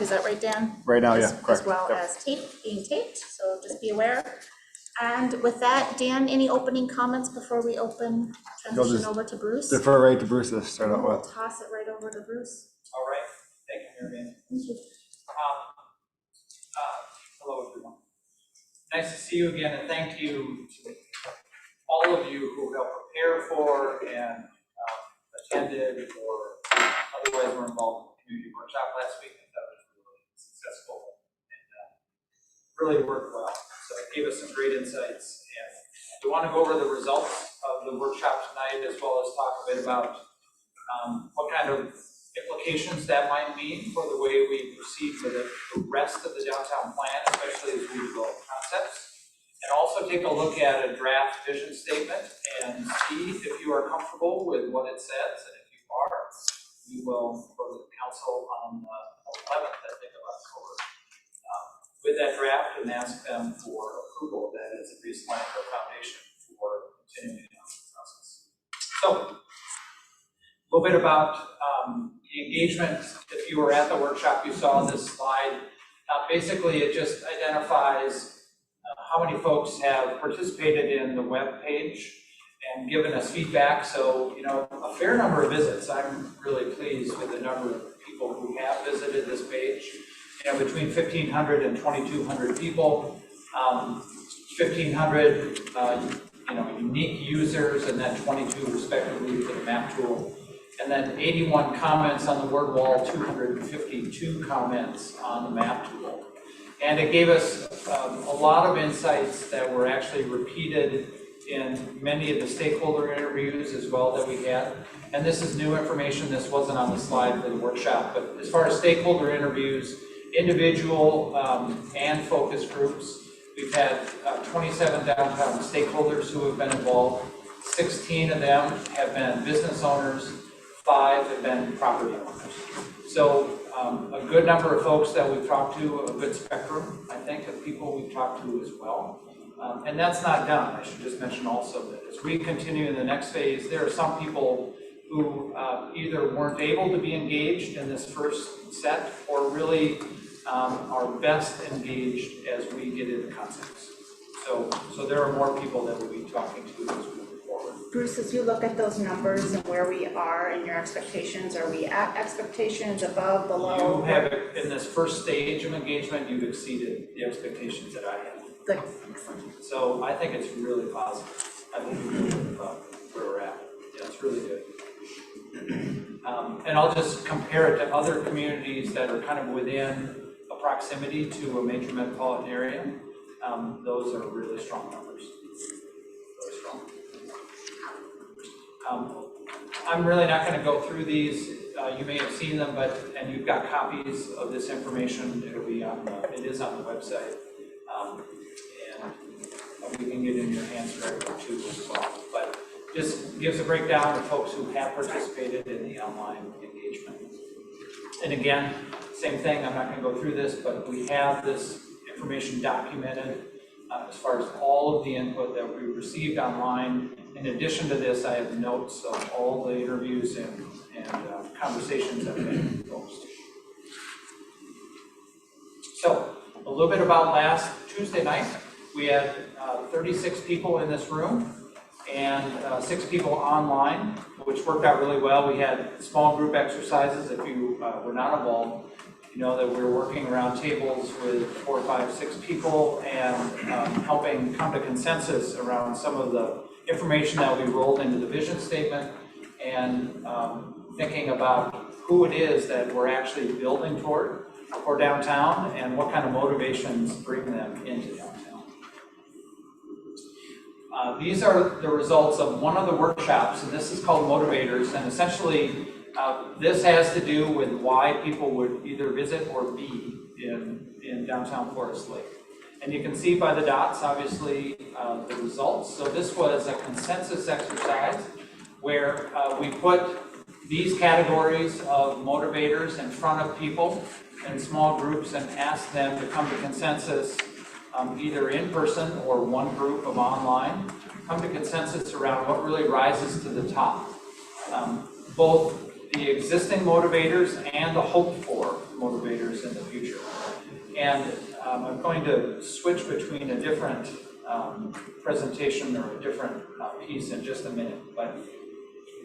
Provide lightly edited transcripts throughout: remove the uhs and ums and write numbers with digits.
is that right, Dan? Right now, yeah, correct. As well as being taped, so just be aware. And with that, Dan, any opening comments before we transition over to Bruce? Defer right to Bruce to start out We'll with. toss it right over to Bruce. All right. Thank you, Mary Ann. Thank you. Hello, everyone. Nice to see you again, and thank you to all of you who helped prepare for and attended or otherwise were involved in the community workshop last week. I thought it was really successful and really worked well. So it gave us some great insights. And we want to go over the results of the workshop tonight, as well as talk a bit about what kind of implications that might mean for the way we proceed with the rest of the downtown plan, especially as we develop concepts. And also take a look at a draft vision statement and see if you are comfortable with what it says. And if you are, we will go to the council on the 11th, I think, of October with that draft and ask them for approval of that as a baseline or foundation for continuing on the process. So, a little bit about the engagement. If you were at the workshop, you saw this slide. Basically, it just identifies how many folks have participated in the web page and given us feedback. So, a fair number of visits. I'm really pleased with the number of people who have visited this page. Between 1,500 and 2,200 people, 1,500 unique users, and then 22 respectively for the map tool. And then 81 comments on the word wall, 252 comments on the map tool. And it gave us a lot of insights that were actually repeated in many of the stakeholder interviews as well that we had. And this is new information. This wasn't on the slide for the workshop. But as far as stakeholder interviews, individual and focus groups, we've had 27 downtown stakeholders who have been involved. 16 of them have been business owners. 5 have been property owners. So a good number of folks that we've talked to, a good spectrum, I think, of people we've talked to as well. And that's not done. I should just mention also that as we continue in the next phase, there are some people who either weren't able to be engaged in this first set or really are best engaged as we get into concepts. So there are more people that we'll be talking to as we move forward. Bruce, as you look at those numbers and where we are in your expectations, are we at expectations, above, below? You have, in this first stage of engagement, you've exceeded the expectations that I had. Good, excellent. So I think it's really positive. I think we know where we're at. Yeah, it's really good. And I'll just compare it to other communities that are kind of within a proximity to a major metropolitan area. Those are really strong numbers. Really strong. I'm really not going to go through these. You may have seen them, and you've got copies of this information. It is on the website, and we can get it in your hands directly too as well. But just gives a breakdown of folks who have participated in the online engagement. And again, same thing. I'm not going to go through this, but we have this information documented as far as all of the input that we received online. In addition to this, I have notes of all the interviews and conversations that we had with folks. So, a little bit about last Tuesday night. We had 36 people in this room and 6 people online, which worked out really well. We had small group exercises. If you were not involved, you know that we're working around tables with 4, 5, 6 people and helping come to consensus around some of the information that we rolled into the vision statement and thinking about who it is that we're actually building toward for downtown and what kind of motivations bring them into downtown. These are the results of one of the workshops, and this is called Motivators, and essentially this has to do with why people would either visit or be in downtown Forest Lake. And you can see by the dots, obviously, the results. So this was a consensus exercise where we put these categories of motivators in front of people in small groups and asked them to come to consensus either in person or one group of online, come to consensus around what really rises to the top. Both the existing motivators and the hoped for motivators in the future. And I'm going to switch between a different presentation or a different piece in just a minute. But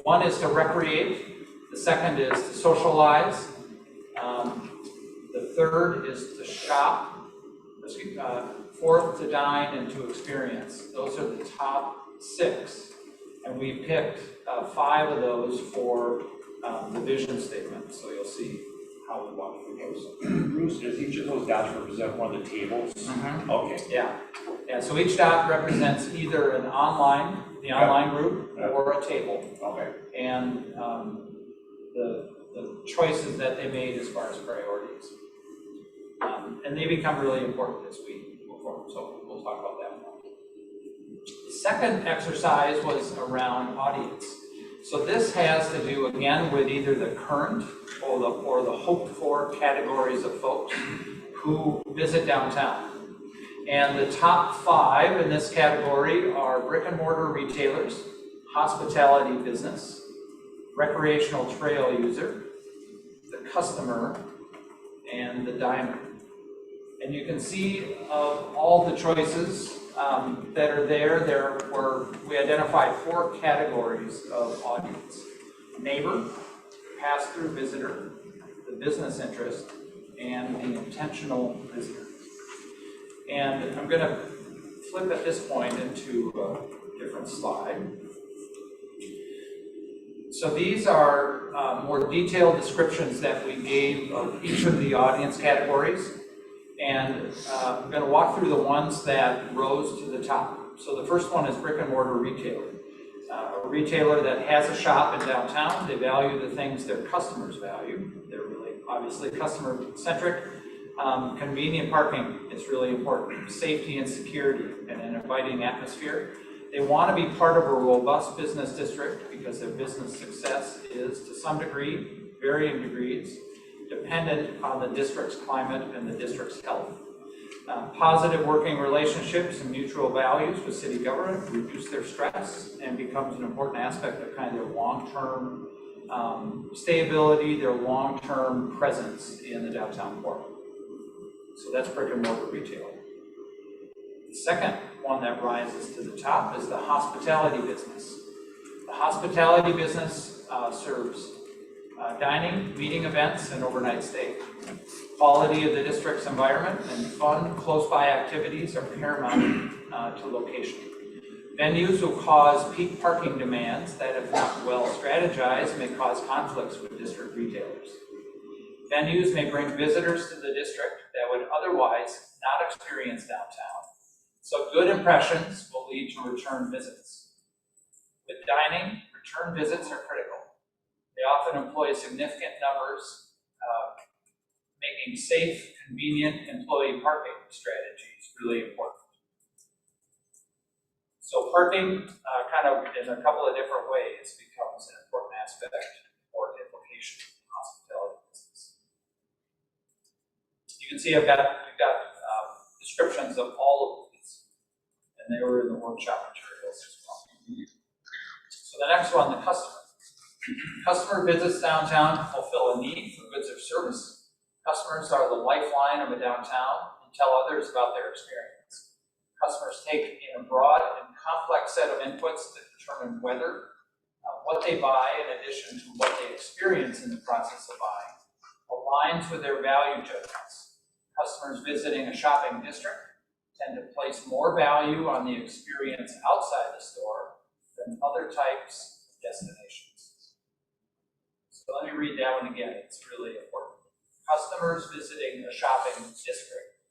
one is to recreate, the second is to socialize, the third is to shop, fourth to dine, and to experience. Those are the top 6. And we picked 5 of those for the vision statement. So you'll see how we walk through those. Bruce, does each of those dots represent one of the tables? Mm-hmm. Okay. Yeah. Yeah. So each dot represents either the online group, or a table. Okay. And the choices that they made as far as priorities. And they become really important as we move forward. So we'll talk about that more. The second exercise was around audience. So this has to do again with either the current or the hoped for categories of folks who visit downtown. And the top 5 in this category are brick and mortar retailers, hospitality business, recreational trail user, the customer, and the diner. And you can see of all the choices that are there we identified 4 categories of audience: neighbor, pass-through visitor, the business interest, and the intentional visitor. And I'm going to flip at this point into a different slide. So these are more detailed descriptions that we gave of each of the audience categories. And I'm going to walk through the ones that rose to the top. So the first one is brick and mortar retailer. A retailer that has a shop in downtown. They value the things their customers value. They're really obviously customer centric. Convenient parking is really important. Safety and security and an inviting atmosphere. They want to be part of a robust business district because their business success is, to some degree, varying degrees, dependent on the district's climate and the district's health. Positive working relationships and mutual values with city government reduce their stress and becomes an important aspect of kind of their long-term stability, their long-term presence in the downtown core. So that's brick and mortar retail. The second one that rises to the top is the hospitality business. The hospitality business serves dining, meeting events, and overnight stay. Quality of the district's environment and fun, close-by activities are paramount to location. Venues will cause peak parking demands that, if not well strategized, may cause conflicts with district retailers. Venues may bring visitors to the district that would otherwise not experience downtown. So good impressions will lead to return visits. With dining, return visits are critical. They often employ significant numbers, making safe, convenient employee parking strategies really important. So parking, kind of in a couple of different ways, becomes an important aspect or implication in the hospitality business. You can see we've got descriptions of all of these, and they were in the workshop materials as well. So the next one, the customer. Customer visits downtown to fulfill a need for goods or service. Customers are the lifeline of a downtown and tell others about their experience. Customers take in a broad and complex set of inputs to determine whether what they buy, in addition to what they experience in the process of buying, aligns with their value judgments. Customers visiting a shopping district tend to place more value on the experience outside the store than other types of destinations. So let me read that one again, it's really important. Customers visiting a shopping district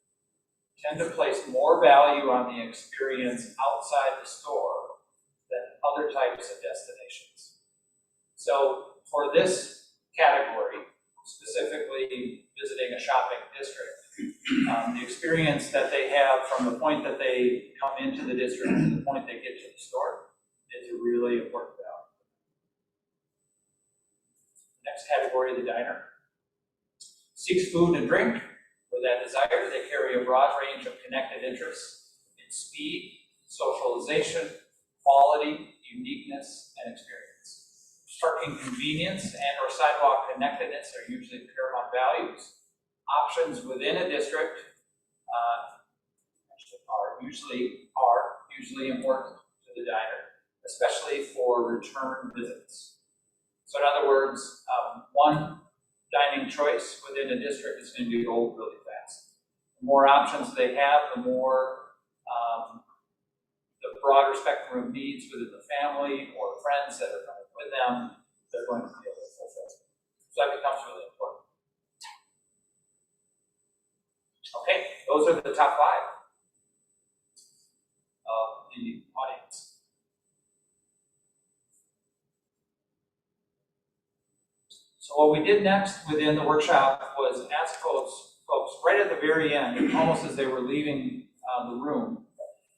tend to place more value on the experience outside the store than other types of destinations. So for this category, specifically visiting a shopping district, the experience that they have from the point that they come into the district to the point they get to the store is a really important value. Next category, the diner. Seeks food and drink. For that desire, they carry a broad range of connected interests in speed, socialization, quality, uniqueness, and experience. Parking convenience and or sidewalk connectedness are usually paramount values options within a district are usually important to the diner, especially for return visits. So in other words, one dining choice within a district is going to be old really fast. The more options they have, the more the broader spectrum of needs within the family or friends that are coming with them, they're going to be able to fulfill. So that becomes really important. Okay, those are the top 5 of the audience. So what we did next within the workshop was ask folks right at the very end, almost as they were leaving the room,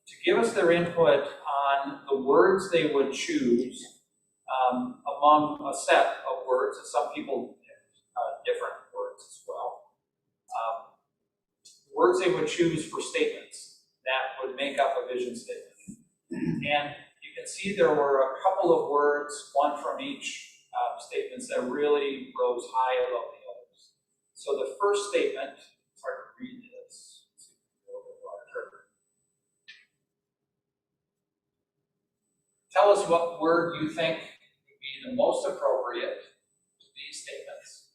to give us their input on the words they would choose among a set of words, and some people different words as well. Words they would choose for statements that would make up a vision statement. And you can see there were a couple of words, one from each statements that really rose high above the others. So the first statement, it's hard to read this, it's a little bit larger. Tell us what word you think would be the most appropriate to these statements.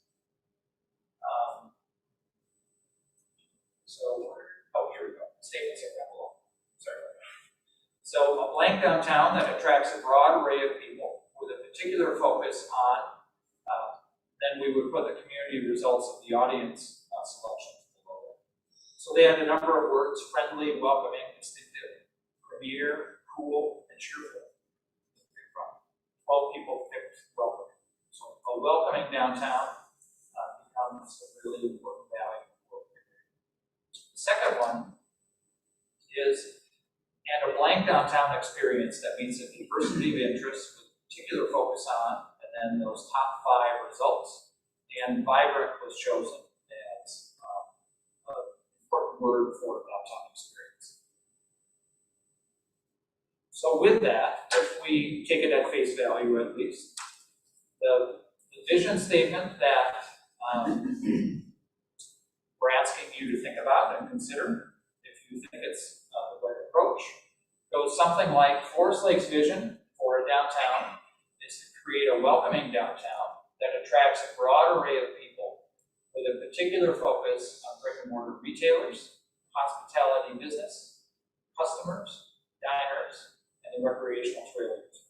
Here we go. Statements are down below. Sorry about that. So a blank downtown that attracts a broad array of people with a particular focus on, then we would put the community results of the audience selections below. So they had a number of words: friendly, welcoming, distinctive, premier, cool, and cheerful. 12 people picked welcoming. So a welcoming downtown becomes a really important value. The second one is, and a blank downtown experience that means a diversity of interests with particular focus on, and then those top 5 results. And vibrant was chosen as an important word for downtown experience. So with that, if we take it at face value at least, the vision statement that we're asking you to think about and consider, if you think it's the right approach, goes something like: Forest Lake's vision for a downtown is to create a welcoming downtown that attracts a broad array of people with a particular focus on brick and mortar retailers, hospitality business, customers, diners, and the recreational trail users.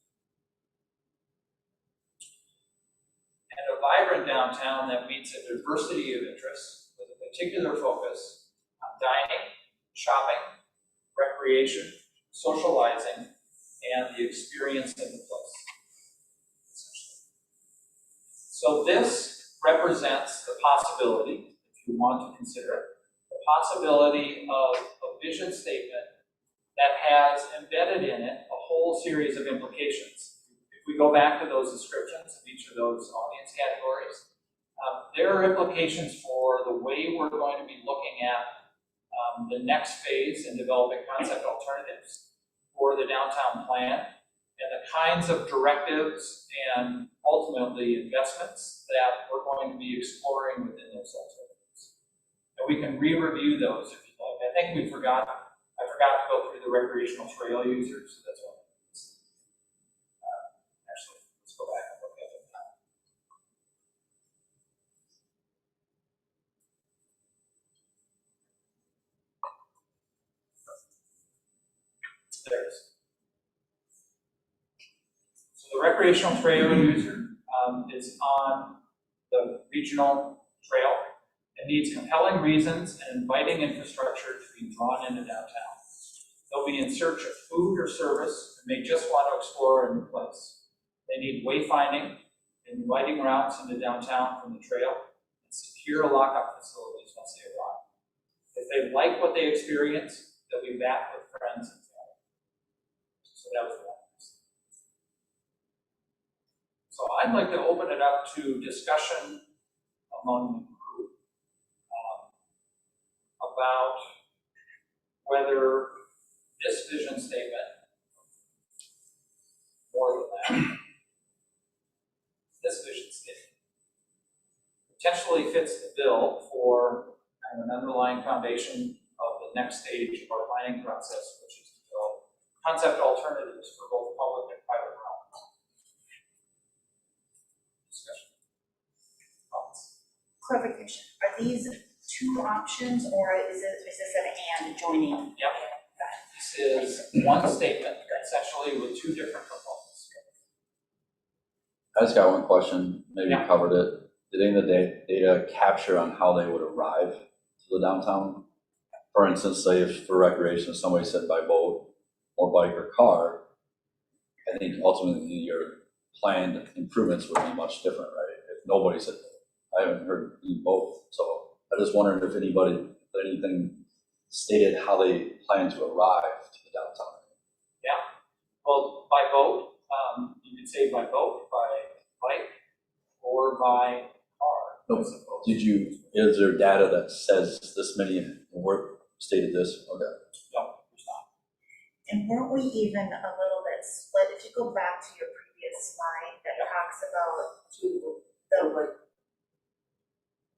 And a vibrant downtown that meets a diversity of interests with a particular focus on dining, shopping, recreation, socializing, and the experience in the place. So this represents the possibility, if you want to consider it, the possibility of a vision statement that has embedded in it a whole series of implications. If we go back to those descriptions of each of those audience categories, there are implications for the way we're going to be looking at the next phase in developing concept alternatives for the downtown plan, and the kinds of directives and ultimately investments that we're going to be exploring within those alternatives. And we can re-review those if you'd like. I think I forgot to go through the recreational trail users, so that's one of these. Actually, let's go back and look at it now. There it is. So the recreational trail user is on the regional trail and needs compelling reasons and inviting infrastructure to be drawn into downtown. They'll be in search of food or service and may just want to explore a new place. They need wayfinding, inviting routes into downtown from the trail, and secure lockup facilities once they arrive. If they like what they experience, they'll be back with friends and family. So that was one. So I'd like to open it up to discussion among the group about whether this vision statement, more than that, this vision statement potentially fits the bill for underlying foundation of the next stage of our planning process, which is to develop concept alternatives for both public and private realms. Discussion. Thoughts? Clarification, are these two options or is this an and joining? Yep. This is one statement, essentially with two different components. I just got one question, maybe you Yeah. covered it. Did any of the data capture on how they would arrive to the downtown? For instance, say if for recreation, somebody said by boat or bike or car, I think ultimately your planned improvements would be much different, right? If nobody said, I haven't heard both, so I just wondered if anything stated how they plan to arrive to the downtown. Well, by boat, you could say by boat, by bike, or by car, I No. suppose. Is there data that says this many were stated this? Okay. No, there's not. And weren't we even a little bit split? If you go back to your previous slide that talks about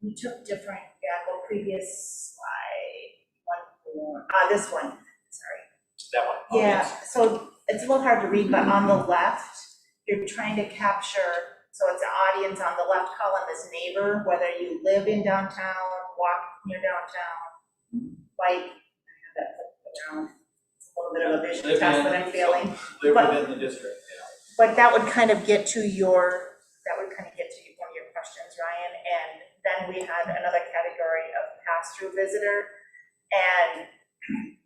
we took different, go previous slide, one more, this one, sorry. That one. Yeah, Yes. so it's a little hard to read, but on the left, you're trying to capture, so it's an audience on the left column is neighbor, whether you live in downtown, walk near downtown, bike, I have that flipped around. It's a little bit of a vision Live test in, that I'm failing. Live But- within the district, yeah. But that would kind of get to your, one of your questions, Ryan, and then we had another category of pass-through visitor. And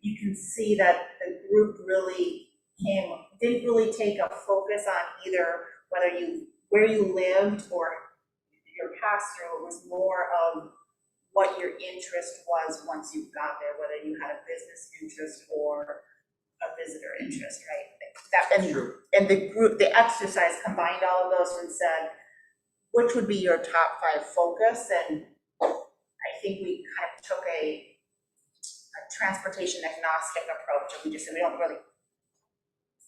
you can see that the group really didn't really take a focus on either where you lived or your pass-through. It was more of what your interest was once you got there, whether you had a business interest or a visitor interest, right? True. And the exercise combined all of those and said, which would be your top 5 focus? And I think we kind of took a transportation agnostic approach, and we just said we don't really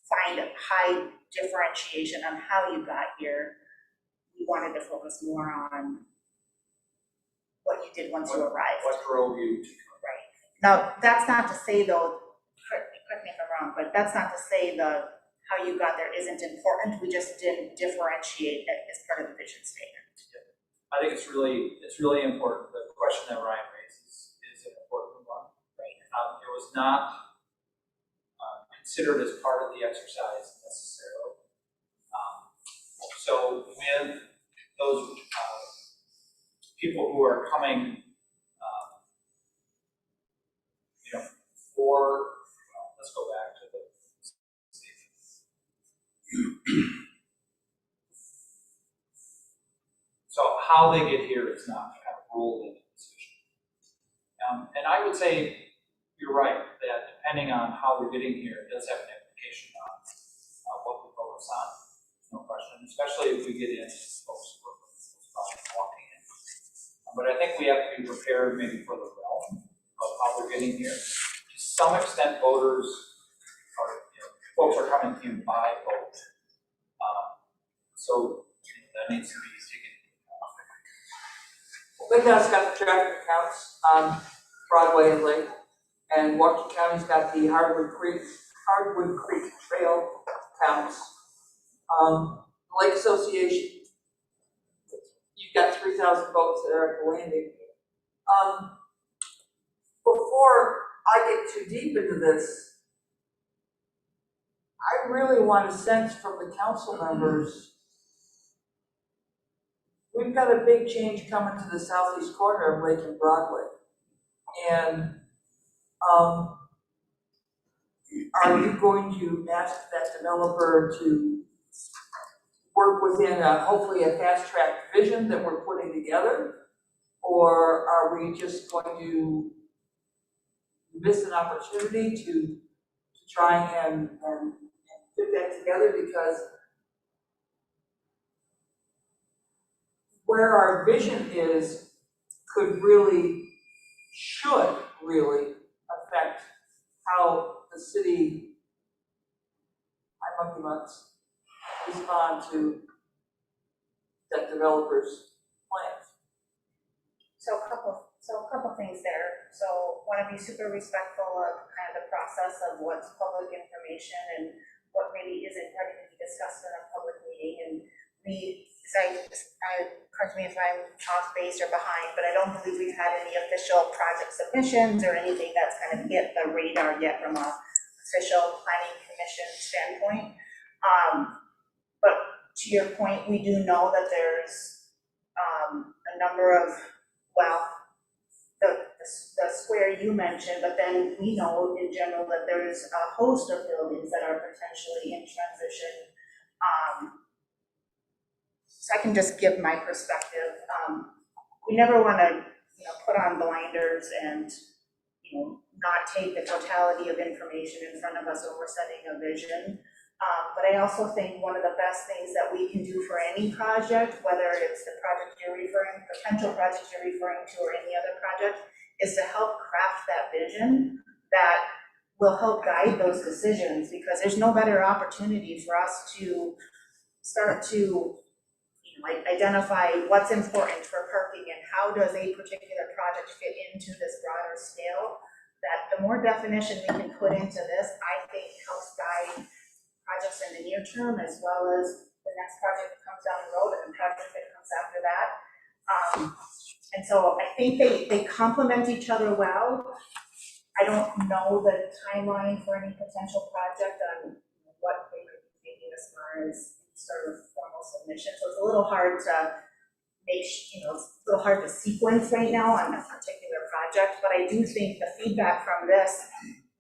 find a high differentiation on how you got here. We wanted to focus more on what you did once you arrived. What drove you to Right. Now, that's not to say though, correct me if I'm wrong, but that's not to say how you got there isn't important. We just didn't differentiate it as part of the vision statement. I think it's really important. The question that Ryan raises is an important one. Right. It was not considered as part of the exercise necessarily. So with those people who are coming, let's go back to the statement. So how they get here is not kind of rolled into the decision. And I would say you're right that depending on how they're getting here, it does have an implication on what we focus on. No question, especially if we get in folks who are walking in. But I think we have to be prepared maybe for the realm of how they're getting here. To some extent, voters folks are coming in by boat. So that needs to be taken into account. Lake County's got the traffic counts on Broadway and Lake, and Washington County's got the Hardwood Creek Trail counts. Lake Association, you've got 3,000 boats that are at the landing. Before I get too deep into this, I really want a sense from the council members. We've got a big change coming to the southeast corner of Lake and Broadway. And are you going to ask that developer to work within hopefully a fast track vision that we're putting together? Or are we just going to miss an opportunity to try and put that together? Because where our vision is should really affect how the city, monkey months, respond to that developer's plans. So a couple So a couple things there. So want to be super respectful of kind of the process of what's public information and what maybe isn't ready to be discussed in a public meeting. And we, correct me if I'm off base or behind, but I don't believe we've had any official project submissions or anything that's kind of hit the radar yet from a official planning commission standpoint. But to your point, we do know that there's a number of, well, the square you mentioned, but then we know in general that there's a host of buildings that are potentially in transition. So I can just give my perspective. We never want to, put on blinders and, not take the totality of information in front of us when we're setting a vision. But I also think one of the best things that we can do for any project, whether it's the project you're referring, potential project you're referring to, or any other project, is to help craft that vision that will help guide those decisions, because there's no better opportunity for us to start to identify what's important for parking and how does a particular project fit into this broader scale. That the more definition we can put into this, I think helps guide projects in the near term, as well as the next project that comes down the road and the project that comes after that. And so I think they complement each other well. I don't know the timeline for any potential project on what they could be thinking as far as sort of formal submission. So it's a little hard to make, it's a little hard to sequence right now on a particular project, but I do think the feedback from this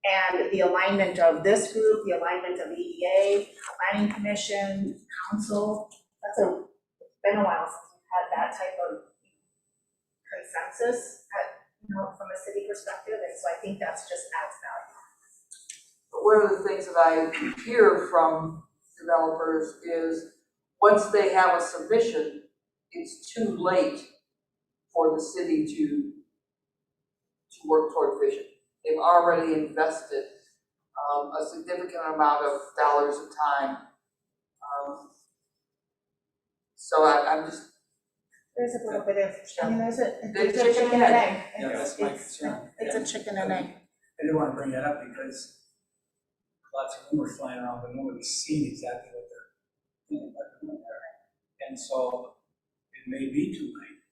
and the alignment of this group, the alignment of EDA, Planning Commission, Council, it's been a while since we've had that type of consensus from a city perspective, and so I think that's just adds value. But one of the things that I hear from developers is once they have a submission, it's too late for the city to work toward vision. They've already invested a significant amount of dollars and time. So I'm just. There's a little bit of, there's a chicken chicken and and egg. Yeah, that's my concern. It's a chicken and egg. I didn't want to bring that up because lots of rumors flying around, but nobody's seen exactly what they're thinking about doing there. And so it may be too late.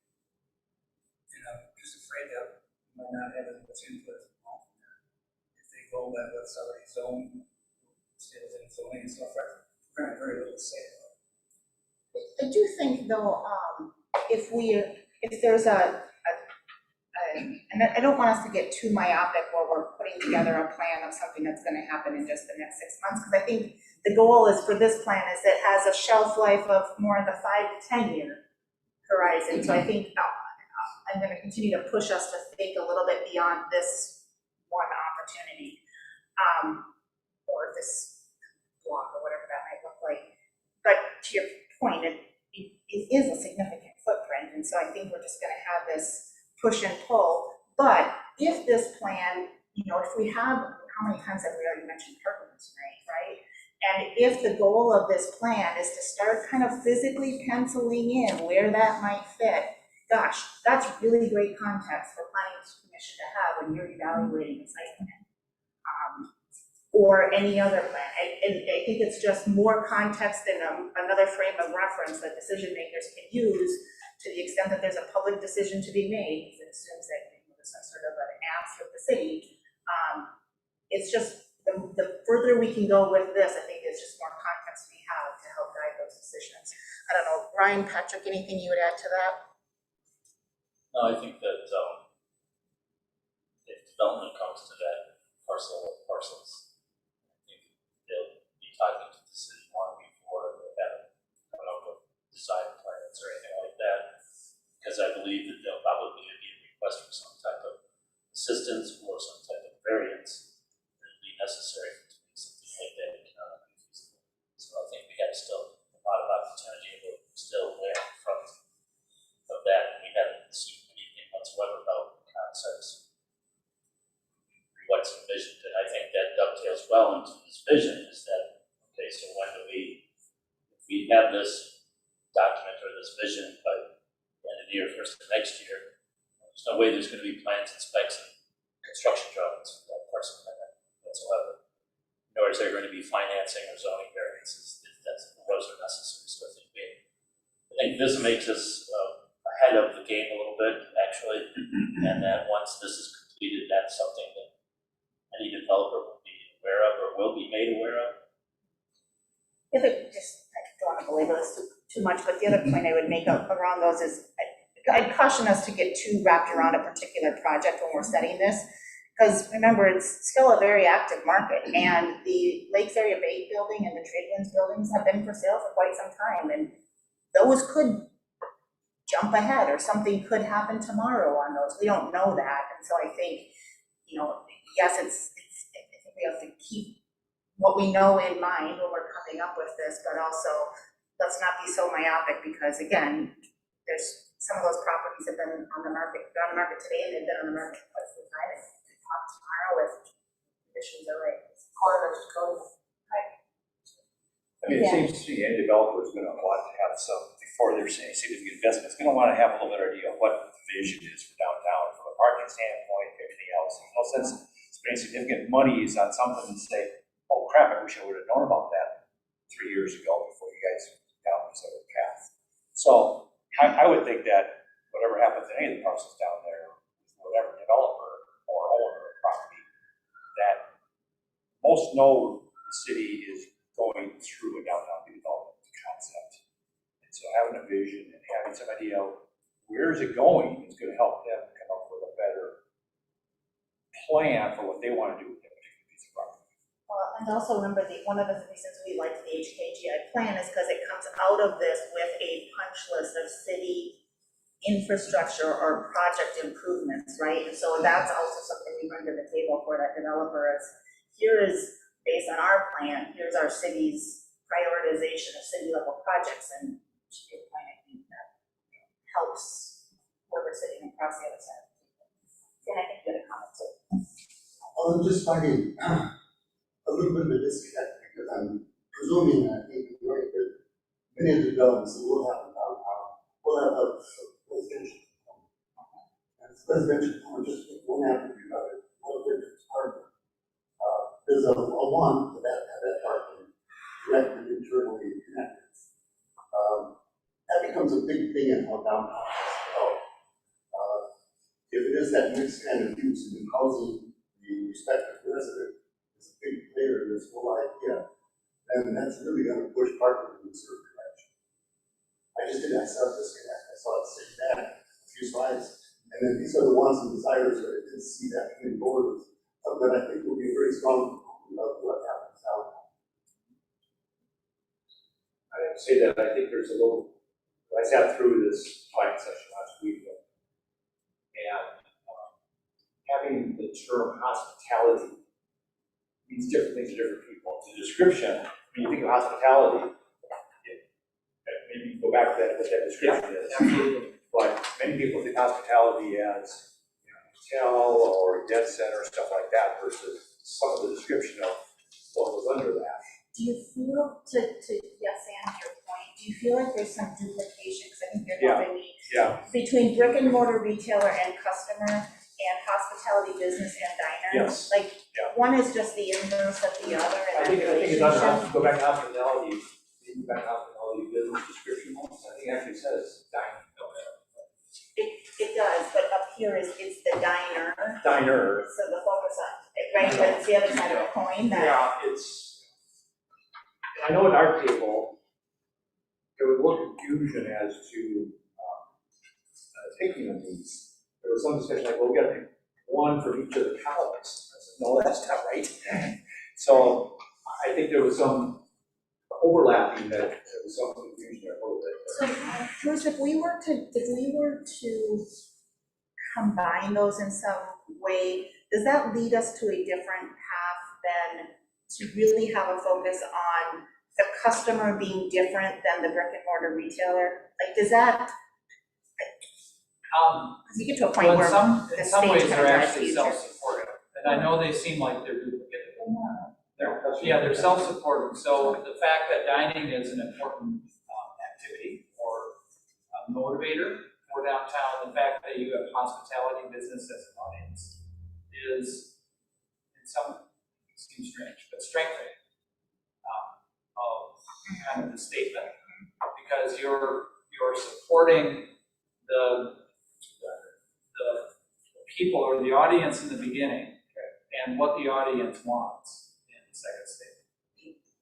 And I'm just afraid that we might not have as much input if they go by what's already zoned, sales and zoning and stuff, we're going to have very little to say about it. I do think though, if there's and I don't want us to get too myopic while we're putting together a plan of something that's gonna happen in just the next 6 months, because I think the goal is for this plan is it has a shelf life of more in the 5 to 10 year horizon. So I think I'm gonna continue to push us to think a little bit beyond this one opportunity, or this block or whatever that might look like. But to your point, it is a significant footprint, and so I think we're just gonna have this push and pull. But if this plan, if we have, how many times have we already mentioned parking tonight, right? And if the goal of this plan is to start kind of physically penciling in where that might fit, gosh, that's really great context for planning commission to have when you're evaluating a site plan. Or any other plan. And I think it's just more context and another frame of reference that decision makers can use to the extent that there's a public decision to be made. It assumes that there's some sort of an ask of the city. It's just the further we can go with this, I think it's just more context we have to help guide those decisions. I don't know, Ryan, Patrick, anything you would add to that? No, I think that if development comes to that parcels, I think they'll be talking to the city long before they have come up with design plans or anything like that, because I believe that they'll probably be a request for some type of assistance or some type of variance that would be necessary to make something like that economically feasible. So I think we have still a lot of opportunity, but we're still there in front of that. We haven't seen anything whatsoever about concepts, what's envisioned, and I think that dovetails well into this vision. Is that okay? So when do if we have this document or this vision by the end of the year, first of next year, There's no way there's gonna be plans and specs and construction drawings for that parcel whatsoever. Nor is there going to be financing or zoning variances if those are necessary. So I think this makes us ahead of the game a little bit, actually. And that once this is completed, that's something that any developer will be aware of or will be made aware of. If it just, I don't want to belabor this too much, but the other point I would make around those is, I'd caution us to get too wrapped around a particular project when we're setting this. Because remember, it's still a very active market, and the Lakes Area Bay building and the Tradewinds buildings have been for sale for quite some time, and those could jump ahead, or something could happen tomorrow on those. We don't know that, and so I think, yes, I think we have to keep what we know in mind when we're coming up with this, but also let's not be so myopic, because again, there's some of those properties have been on the market today, and they've been on the market for quite some time, and could pop tomorrow if conditions are right. Corners, codes. I mean, it seems to me any developer is gonna want to have some, before there's any significant investment, it's gonna wanna have a little better idea of what the vision is for downtown, from a parking standpoint, everything else. There's no sense spending significant monies on something and say, oh crap, I wish I would have known about that 3 years ago before you guys went down this other path. So I would think that whatever happens in any of the parcels down there, whatever developer or owner of property, that most know the city is going through a downtown redevelopment concept. And so having a vision and having some idea of where is it going is going to help them come up with a better plan for what they want to do with that particular piece of property. Well, and also remember, one of the reasons we like the HKGI plan is because it comes out of this with a punch list of city infrastructure or project improvements, right? And so that's also something we bring to the table for that developer is, here is, based on our plan, here's our city's prioritization of city level projects, and to your point, I think that helps where we're sitting across the other side. And I think you had a comment too. I'm just finding a little bit of a disconnect, because I'm presuming, I think you're right, that many of the developments that will happen downtown will have a residential component. And it's residential component, just one avenue of it, one of it's parking. There's a want for that parking directly internally connected. That becomes a big thing in how downtown is developed. If it is that mixed kind of use in housing the respective resident is a big player in this whole idea, then that's really going to push parking in a certain direction. I saw a disconnect. I saw it sitting back a few slides, and then these are the wants and desires that I didn't see that coming forward with, but I think will be a very strong component of what happens downtown. I have to say that I think there's a little, I sat through this planning session last week, and having the term hospitality means different things to different people. The description, when you think of hospitality, maybe go back to that, what that description is. Absolutely. But many people think hospitality as hotel or event center, stuff like that, versus some of the description of what was under that. Do you feel, to yes, and your point, do you feel like there's some duplication, because I think you're Yeah. helping me, Yeah. between brick and mortar retailer and customer and hospitality business and diner? Yes. Like, Yeah. one is just the inverse of the other in I that think it's relationship. under, go back to hospitality, go back to hospitality business description, I think it actually says dining. It does, but up here it's the diner, Diner. so the focus on, right, but it's the other side of the coin that. Yeah, it's, I know in our table, there was a little confusion as to taking of these. There was some discussion like, well, we gotta pick one from each of the columns. I said, no, that's not right. So I think there was some overlapping, that there was some confusion there a little bit. So, Bruce, if we were to combine those in some way, does that lead us to a different path than to really have a focus on the customer being different than the brick and mortar retailer? Like, does that, because you get to a point Well, where in the some stage ways, kind they're of drives actually future. self-supportive, and I know they seem like they're duplicative. They're self-supportive, so the fact that dining is an important activity or motivator for downtown, the fact fact that you have hospitality business as an audience is, in some, it seems strange, but strengthening of kind of the statement, because you're supporting the people or the audience in the beginning and what the audience wants in the second statement.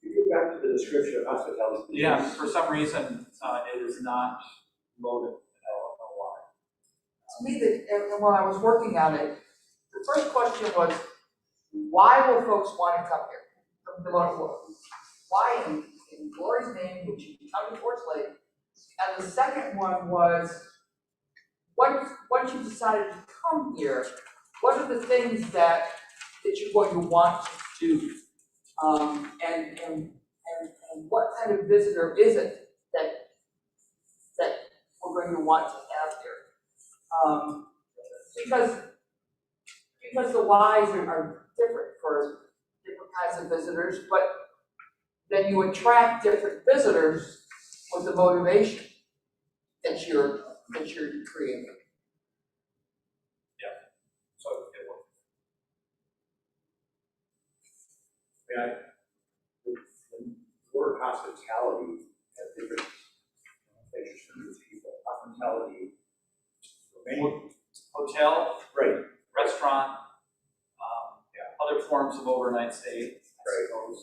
You go back to the description of hospitality. Yeah, for some reason, it is not loaded. I don't know why. To me, and when I was working on it, the first question was, why will folks want to come here? Why in Glory's name would you come to Forest Lake? And the second one was, once you decided to come here, what are the things that you're going to want to do? And what kind of visitor is it that we're going to want to have here? Because the whys are different for different kinds of visitors, but then you attract different visitors with the motivation that you're creating. So it will. Yeah, the word hospitality has different measures for different people. Hospitality, Hotel, right, restaurant, other forms of overnight stay, I suppose,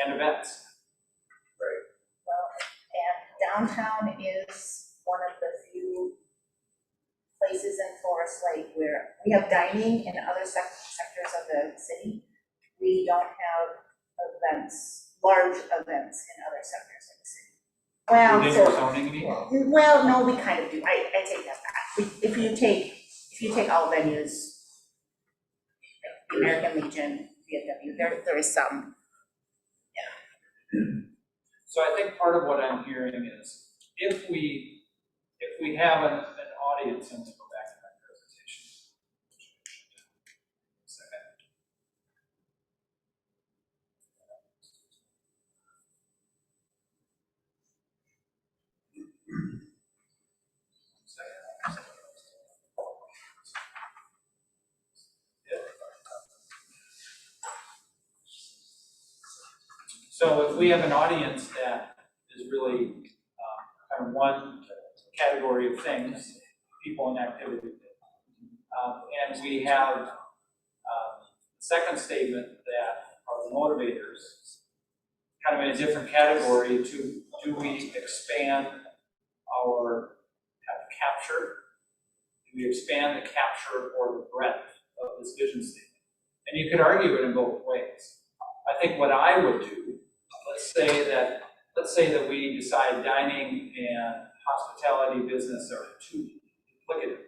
and events. Well, and downtown is one of the few places in Forest Lake where we have dining in other sectors of the city. We don't have events, large events in other sectors of the city. Well, Within so, your zoning, you mean? well, no, we kind of do. I take that back. If you take all venues, like American Legion, VFW, there is some. So I think part of what I'm hearing is, if we have an audience, and let's go back to my presentation. So if we have an audience that is really kind of one category of things, people and activity, and we have the second statement that are the motivators, kind of in a different category, to do we expand our capture? Do we expand the capture or the breadth of this vision statement? And you could argue it in both ways. I think what I would do, let's say that we decide dining and hospitality business are too duplicative,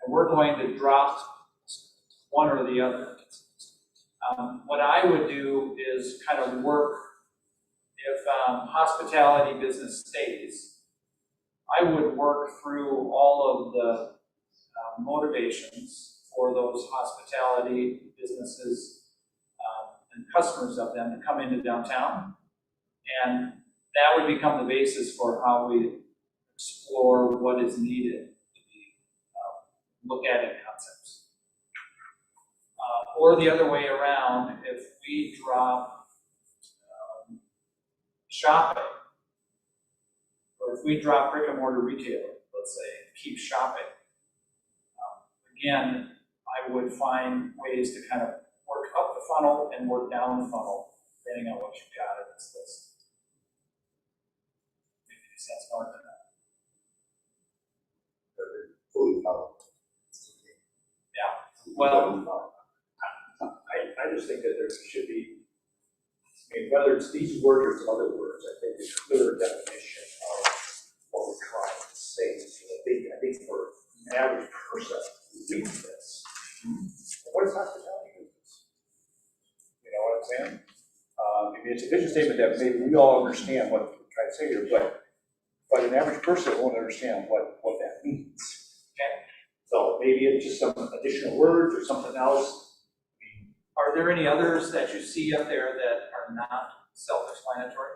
and we're going to drop one or the other. What I would do is kind of work, if hospitality business stays, I would work through all of the motivations for those hospitality businesses and customers of them to come into downtown. And that would become the basis for how we explore what is needed to be looked at in concepts. Or the other way around, if we drop shopping, or if we drop brick and mortar retail, let's say, keep shopping, again, I would find ways to kind of work up the funnel and work down the funnel, depending on what you've got in this list. Make any sense more than that? Fully covered. Yeah, well, I just think that there should be, I mean, whether it's these words or some other words, I think there's a clearer definition of what we're trying to say. So I think for an average person who reads this, what is hospitality business? You know what I'm saying? I mean, it's a vision statement that maybe we all understand what we're trying to say here, but an average person won't understand what that means. okay. So maybe it's just some additional words or something else. Are there any others that you see up there that are not self-explanatory?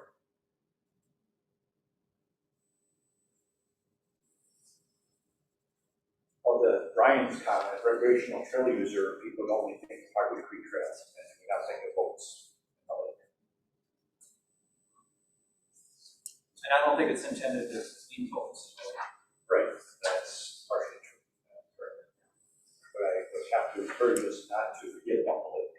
Well, the Brian's comment, recreational trail user, people only think of Hardwood Creek trails, and we're not thinking of boats. And I don't think it's intended to mean boats. Right, that's partially true. But I would have to encourage us not to forget about the lake.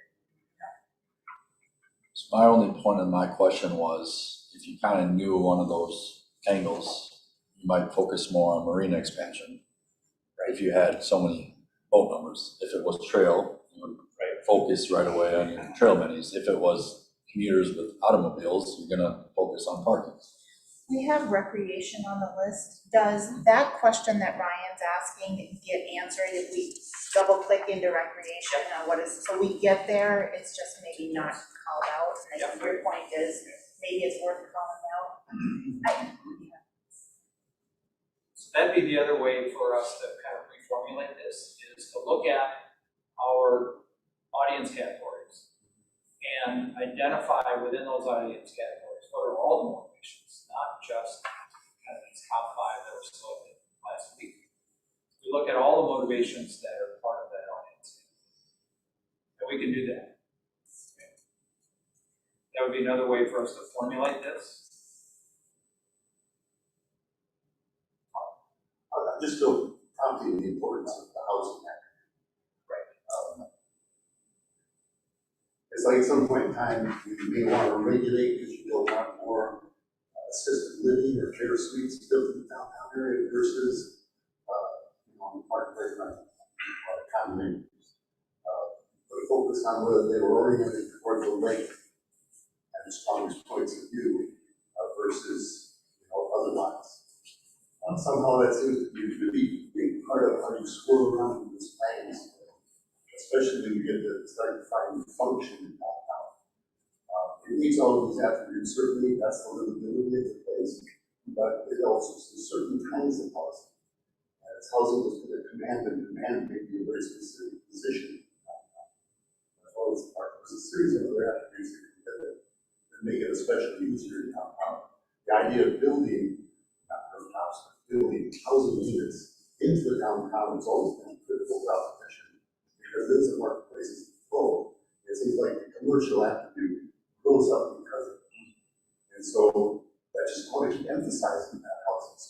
So my only point in my question was, if you kind of knew one of those angles, you might focus more on marina expansion. Right? If you had so many boat numbers, if it was trail, you would focus right away on your trail minis. If it was commuters with automobiles, you're gonna focus on parking. We have recreation on the list. Does that question that Ryan's asking get answered if we double click into recreation and what is, so we get there, it's just maybe not called out? And I think your point is, maybe it's worth calling out. So that'd be the other way for us to kind of reformulate this, is to look at our audience categories and identify within those audience categories what are all the motivations, not just kind of these top 5 that were selected last week. We look at all the motivations that are part of that audience. And we can do that. That would be another way for us to formulate this. I'm just still counting the importance of the housing act. Right. It's like at some point in time, you may want to regulate because you don't want more assisted living or care suites built in the downtown area versus, marketplace condominiums. But focus on whether they were oriented toward the lake and the strongest points of view versus, otherwise. Somehow that seems to be big part of how you swirl around in this plans, especially when you get to start finding function in downtown. It needs all of these attributes, certainly that's the livability of the place, but it also has certain kinds of housing. As housing was going to command and demand maybe a very specific position. As well as there's a series of other attributes that make it especially easier in downtown. The idea of building, not rooftops, but building housing units into the downtown has always been a critical proposition because it is a marketplace is full. It seems like the commercial attribute grows up because of it. And so I just want to keep emphasizing that housing.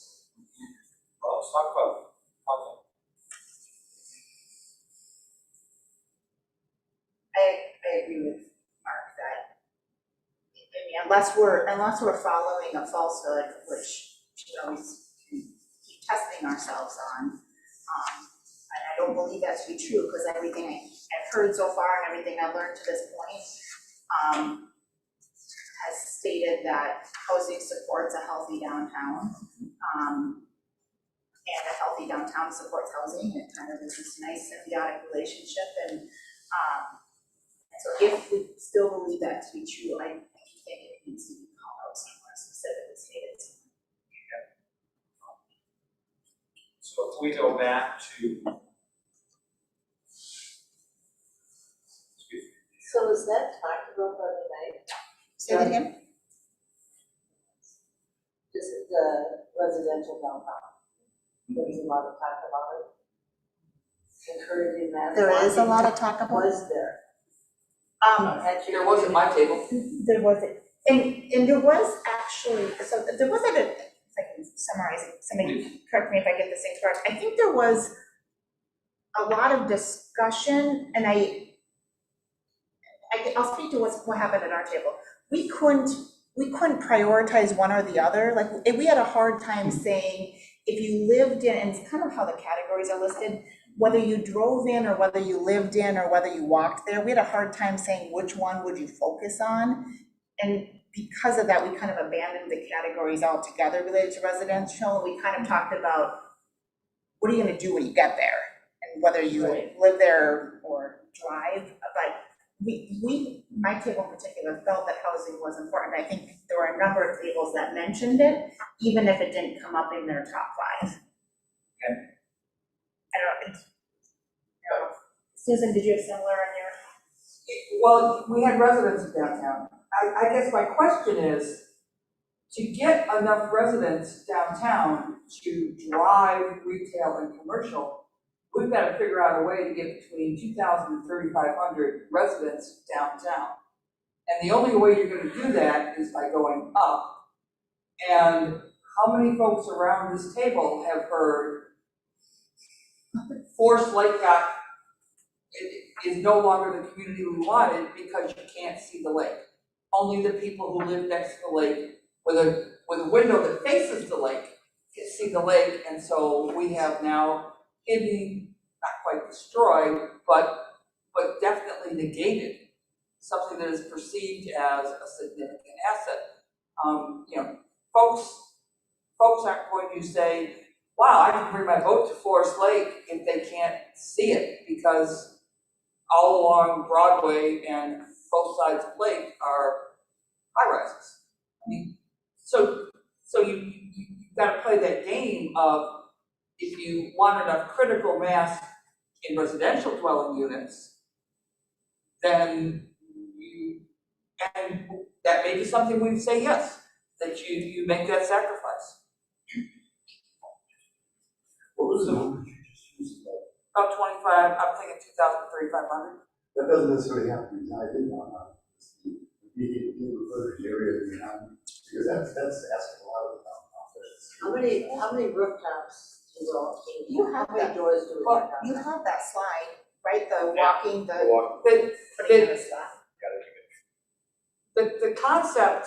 Well, let's talk about housing. I agree with Mark that, unless we're following a falsehood, which we always keep testing ourselves on, and I don't believe that to be true, because everything I've heard so far and everything I've learned to this point, has stated that housing supports a healthy downtown, and a healthy downtown supports housing. It kind of is this nice symbiotic relationship, and so if we still believe that to be true, I think it needs to be called out somewhere, specifically stated somewhere. So if we go back to, So is that talked about the other night? Say that again? Just the residential downtown. There was a lot of talk about it. Encouraging that. There is a lot of talk about it. Was there? There was at my table. There wasn't, and there was actually, so there wasn't a, if I can summarize it, somebody correct me if I get this thing correct, I think there was a lot of discussion, and I'll speak to what happened at our table. We couldn't prioritize one or the other. Like, we had a hard time saying, if you lived in, and it's kind of how the categories are listed, whether you drove in or whether you lived in or whether you walked there, we had a hard time saying which one would you focus on. And because of that, we kind of abandoned the categories altogether related to residential. We kind of talked about, what are you gonna do when you get there? And whether you live there or drive, but my table in particular felt that housing was important. I think there were a number of tables that mentioned it, even if it didn't come up in their top 5. okay. I don't know. Susan, did you have similar on your? Well, we had residents in downtown. I guess my question is, to get enough residents downtown to drive retail and commercial, we've got to figure out a way to get between 2,000 and 3,500 residents downtown. And the only way you're gonna do that is by going up. And how many folks around this table have heard Forest Lake is no longer the community we wanted because you can't see the lake? Only the people who live next to the lake with a window that faces the lake can see the lake, and so we have now hidden, not quite destroyed, but definitely negated something that is perceived as a significant asset. You know, folks aren't going to say, wow, I can bring my boat to Forest Lake if they can't see it, because all along Broadway and both sides of the lake are high rises. I mean, so you've got to play that game of, if you want enough critical mass in residential dwelling units, then and that may be something we'd say yes, that you make that sacrifice. What was the number you just used? About 25, I'm thinking 2,000, 3,500. That doesn't necessarily have to be tied in on the further area behind, because that's asking a lot of the How many rooftops do You have how many that. doors do we Well, have? you have that slide, right, the walking, the The, putting in the stuff. the concept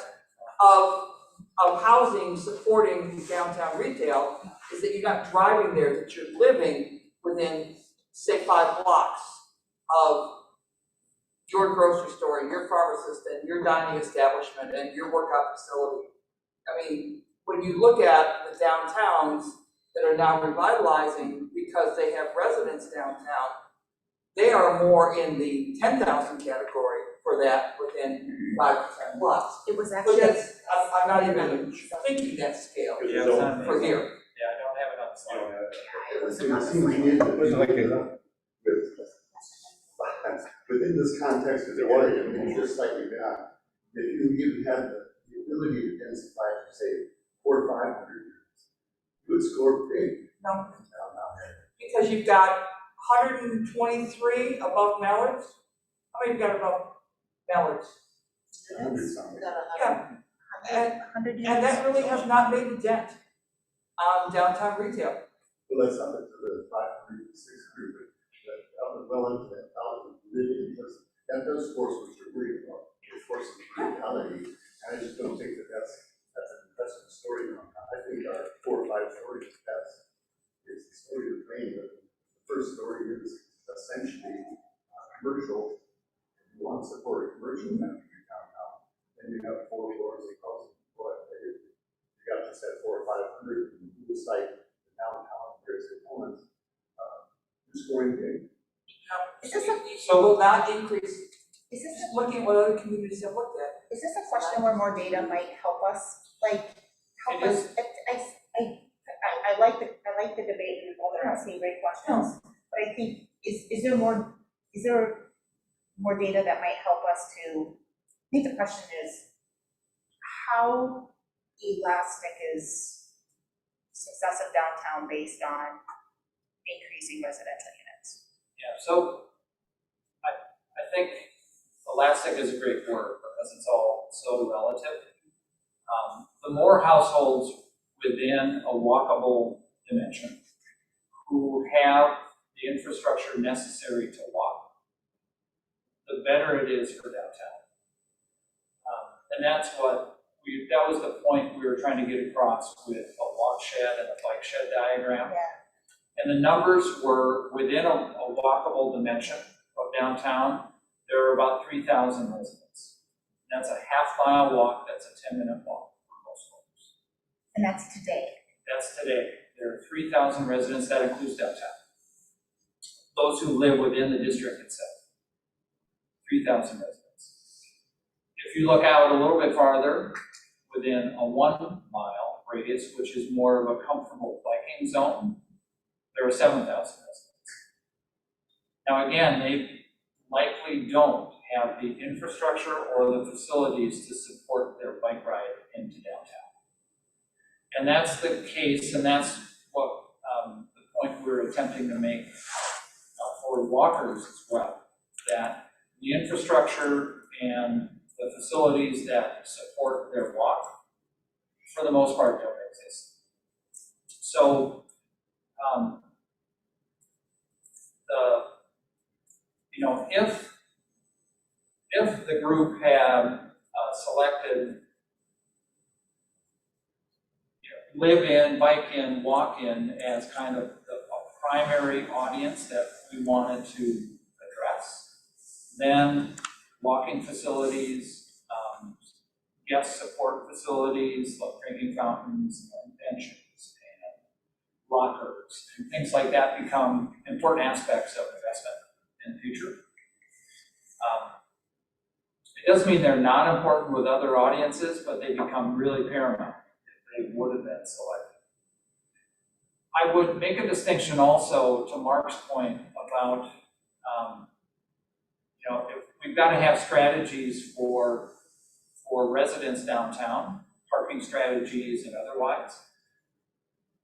of housing supporting downtown retail is that you're not driving there, that you're living within, say, 5 blocks of your grocery store, your pharmacist, and your dining establishment, and your workout facility. I mean, when you look at the downtowns that are now revitalizing because they have residents downtown, they are more in the 10,000 category for that within 5 to 10 blocks. It was But actually, that's, I'm not even thinking that scale Yeah, it's on for here. Yeah, I don't have it on the slide. it was It another seems to slide. me that Was it like a- within this context of the area, I mean, just like you've got, if you even had the ability to densify to say 400 to 500 units, you would score big. No, down there. because you've got 123 above Mallards. How many you got above Mallards? 100 something. Yeah, and 100 And units. that really has not made a dent on downtown retail. Well, that's up to the 500 to 600, but up well into that 1,000, really, because that does force what you're worried about. It forces reality, and I just don't think that that's an impressive story. I think our 4 or 5 stories, it's the story of the train, but the first story is essentially commercial. If you want to support a commercial management downtown, then you have 4 floors of housing. You got to set 400 or 500 and do the site downtown, there's components. You're scoring big. So will not increase, Is this, just looking at what other communities have looked at. is this a question where more data might help us, like, help It us? I like the debate, and all they're asking great questions, but I think, is there more data that might help us to, I think the question is, how elastic is success of downtown based on increasing residential units? Yeah, so I think elastic is a great word because it's all so relative. The more households within a walkable dimension who have the infrastructure necessary to walk, the better it is for downtown. And that was the point we were trying to get across with a walk shed and a bike shed diagram. Yeah. And the numbers were within a walkable dimension of downtown, there are about 3,000 residents. That's a half-mile walk, that's a 10-minute walk for most folks. And that's today. That's today. There are 3,000 residents, that includes downtown. Those who live within the district itself, 3,000 residents. If you look out a little bit farther, within a 1-mile radius, which is more of a comfortable biking zone, there are 7,000 residents. Now again, they likely don't have the infrastructure or the facilities to support their bike ride into downtown. And that's the case, and that's what the point we we're attempting to make for walkers as well, that the infrastructure and the facilities that support their walk, for the most part, don't exist. So, if the group had selected live in, bike in, walk in as kind of the primary audience that we wanted to address, then walking facilities, guest support facilities like drinking fountains and benches and lockers and things like that become important aspects of investment in the future. It doesn't mean they're not important with other audiences, but they become really paramount if they would have been selected. I would make a distinction also to Mark's point about, if we've got to have strategies for residents downtown, parking strategies and otherwise.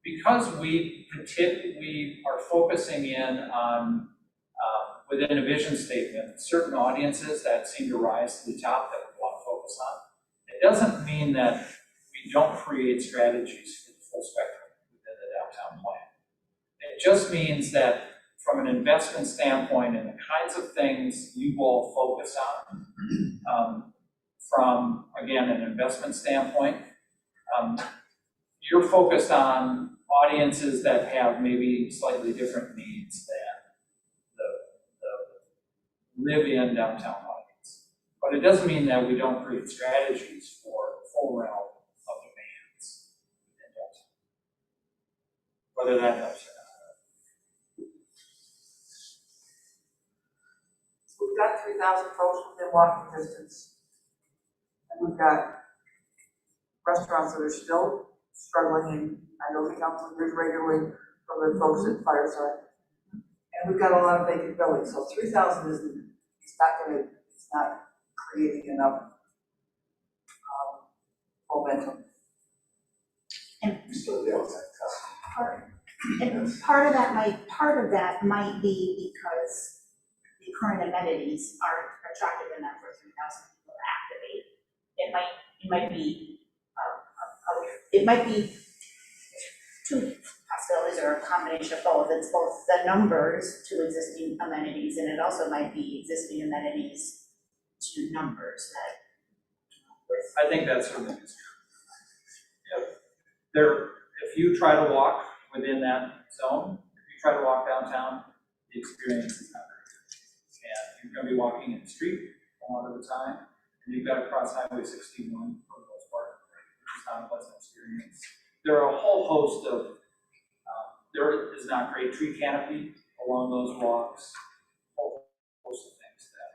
Because we are focusing in on, within a vision statement, certain audiences that seem to rise to the top that we want to focus on, it doesn't mean that we don't create strategies for the full spectrum within the downtown plan. It just means that from an investment standpoint and the kinds of things you all focus on, from, again, an investment standpoint, you're focused on audiences that have maybe slightly different needs than the live-in downtown audience. But it doesn't mean that we don't create strategies for the full realm of demands within downtown. Whether that helps or not. We've got 3,000 folks within walking distance. And we've got restaurants that are still struggling, and I know the council hears regularly from the folks at Fireside. And we've got a lot of vacant buildings, so 3,000 it's not creating enough momentum. And part of that might be because the current amenities aren't attractive enough for 3,000 people to activate. It might be two possibilities or a combination of both. It's both the numbers to existing amenities, and it also might be existing amenities to numbers that. I think that's certainly true. If you try to walk within that zone, if you try to walk downtown, the experience is not very good. And you're going to be walking in the street a lot of the time, and you've got to cross Highway 61 for the most part, which is not a pleasant experience. There are a whole host of, there is not great tree canopy along those walks, a whole host of things that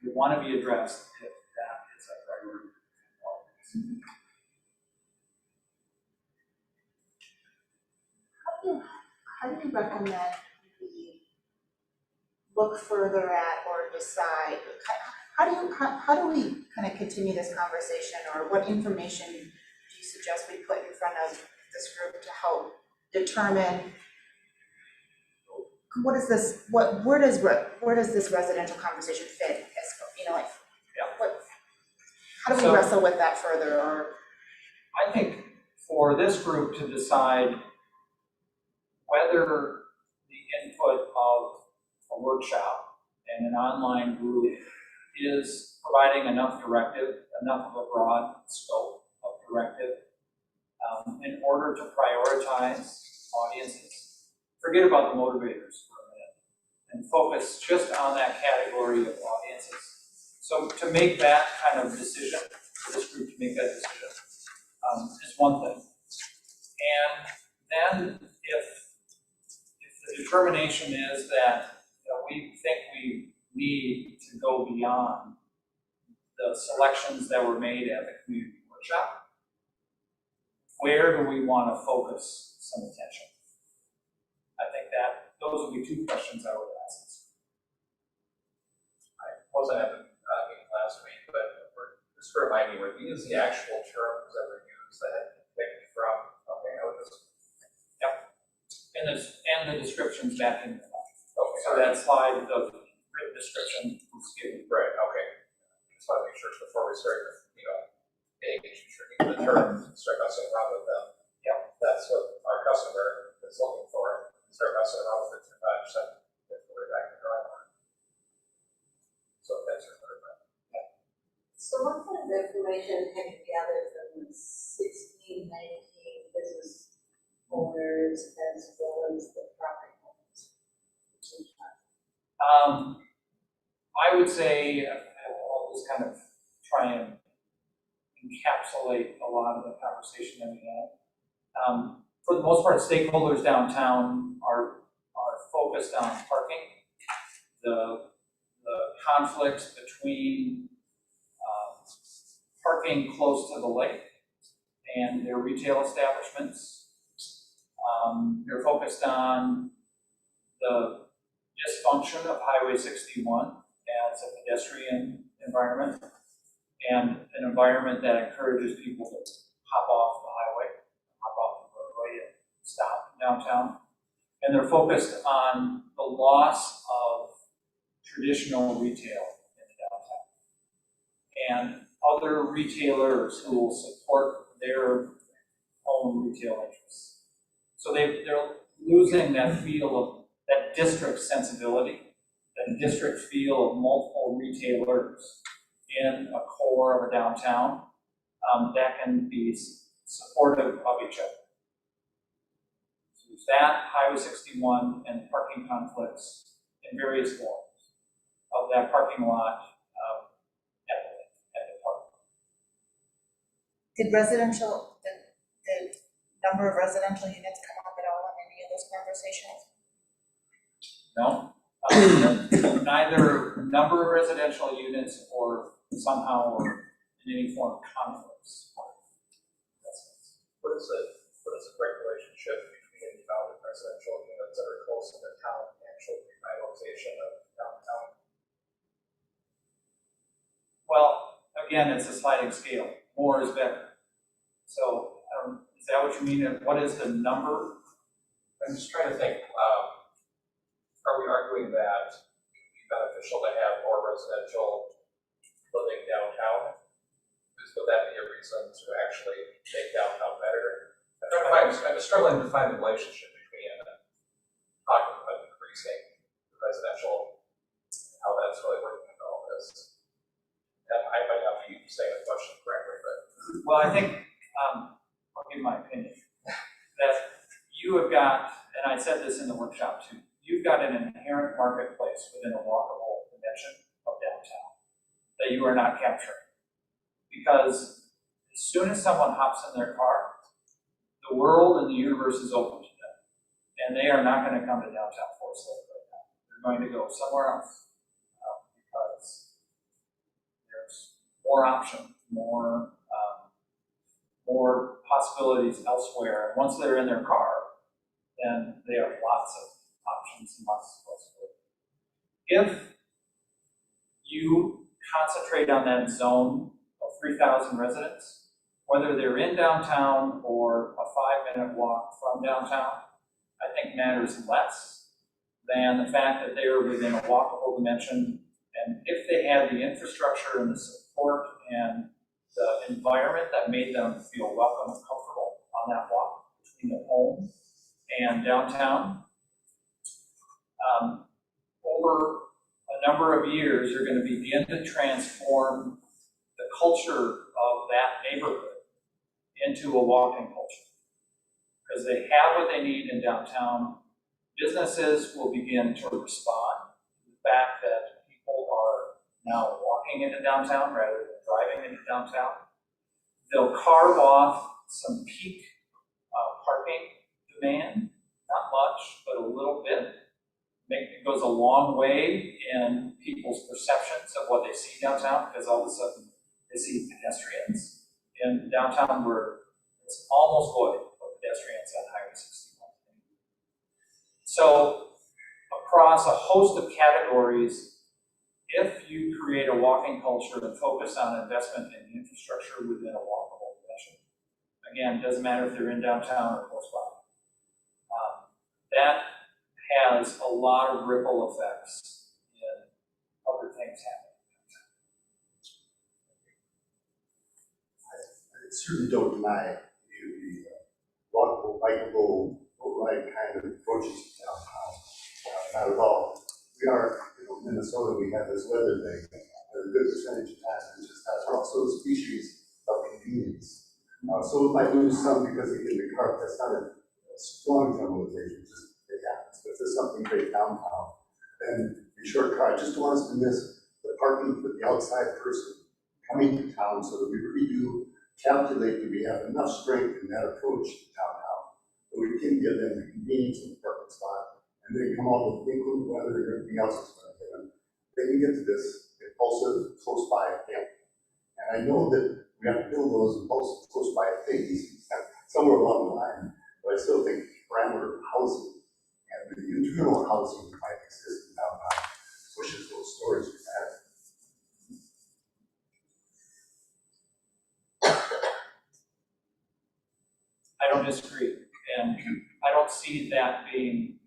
you want to be addressed if that is a priority. How do you recommend we look further at or decide? How do we kind of continue this conversation, or what information do you suggest we put in front of this group to help determine where does this residential conversation fit? How do we wrestle with that further? Or I think for this group to decide whether the input of a workshop and an online group is providing enough directive, enough of a broad scope of directive in order to prioritize audiences. Forget about the motivators for a minute and focus just on that category of audiences. So to make that kind of decision, for this group to make that decision, is one thing. And then if the determination is that we think we need to go beyond the selections that were made at the community workshop, where do we want to focus some attention? I think that those would be two questions I would ask. I wasn't at the meeting last week, but just to remind me, were these the actual terms that were used that had been picked from? Okay, I would just. Yep. And the descriptions back in the file. So that slide, the written description was given. Right, okay. Just want to make sure before we start, making sure the terms, start messing around with them. Yeah. That's what our customer is looking for, start messing around with it, 5%, if we're back in the drawing board. So that's your third one. So what kind of information have you gathered from the 16, 19 business owners as well as the property owners? I would say, I'll just kind of try and encapsulate a lot of the conversation that we had. For the most part, stakeholders downtown are focused on parking, the conflicts between parking close to the lake and their retail establishments. They're focused on the dysfunction of Highway 61 as a pedestrian environment and an environment that encourages people to hop off the highway, hop off the roadway and stop downtown. And they're focused on the loss of traditional retail in the downtown and other retailers who will support their own retail interests. So they're losing that feel of that district sensibility, that district feel of multiple retailers in a core of a downtown that can be supportive of each other. So there's that, Highway 61, and parking conflicts in various forms of that parking lot at the park. Did the number of residential units come up at all in any of those conversations? No, neither number of residential units or somehow or in any form of conflicts. What is the great relationship between the amount of residential units that are close to the town and actual revitalization of downtown? Well, again, it's a sliding scale. More is better. So, is that what you mean? What is the number? I'm just trying to think, are we arguing that it would be beneficial to have more residential living downtown? Would that be a reason to actually make downtown better? I'm struggling to find the relationship between talking about increasing the residential, how that's really working with all this. And I might not be saying the question correctly, but. Well, I think, I'll give my opinion, that you have got, and I said this in the workshop too, you've got an inherent marketplace within a walkable dimension of downtown that you are not capturing. Because as soon as someone hops in their car, the world and the universe is open to them. And they are not going to come to downtown Forest Lake right now. They're going to go somewhere else because there's more options, more possibilities elsewhere. And once they're in their car, then they have lots of options and lots of possibilities. If you concentrate on that zone of 3,000 residents, whether they're in downtown or a 5-minute walk from downtown, I think matters less than the fact that they're within a walkable dimension. And if they had the infrastructure and the support and the environment that made them feel welcome and comfortable on that walk between their home and downtown, over a number of years, you're going to begin to transform the culture of that neighborhood into a walking culture. Because they have what they need in downtown. Businesses will begin to respond to the fact that people are now walking into downtown rather than driving into downtown. They'll carve off some peak parking demand, not much, but a little bit. It goes a long way in people's perceptions of what they see downtown, because all of a sudden they see pedestrians in downtown where it's almost void of pedestrians on Highway 61. So across a host of categories, if you create a walking culture and focus on investment in infrastructure within a walkable dimension, again, it doesn't matter if they're in downtown or close by, that has a lot of ripple effects in other things happening. I certainly don't deny the walkable, bikeable, boat ride kind of approaches to downtown. Not at all. We are, Minnesota, we have this weather thing. A good percentage of time, it's just that we're also a species of convenience. So it might lose some because in the car, that's not a strong generalization, just it happens. If there's something great downtown, then a short car, I just don't want us to miss the parking for the outside person coming to town so that we really do calculate that we have enough strength in that approach to downtown, that we can give them the convenience of the parking spot, and then come all the inclement weather and everything else is going to hit them. They can get to this impulsive, close by camp. And I know that we have to build those impulsive, close by things somewhere along the line, but I still think parameter housing and the internal housing that might exist in downtown pushes those stories back. I don't disagree, and I don't see that being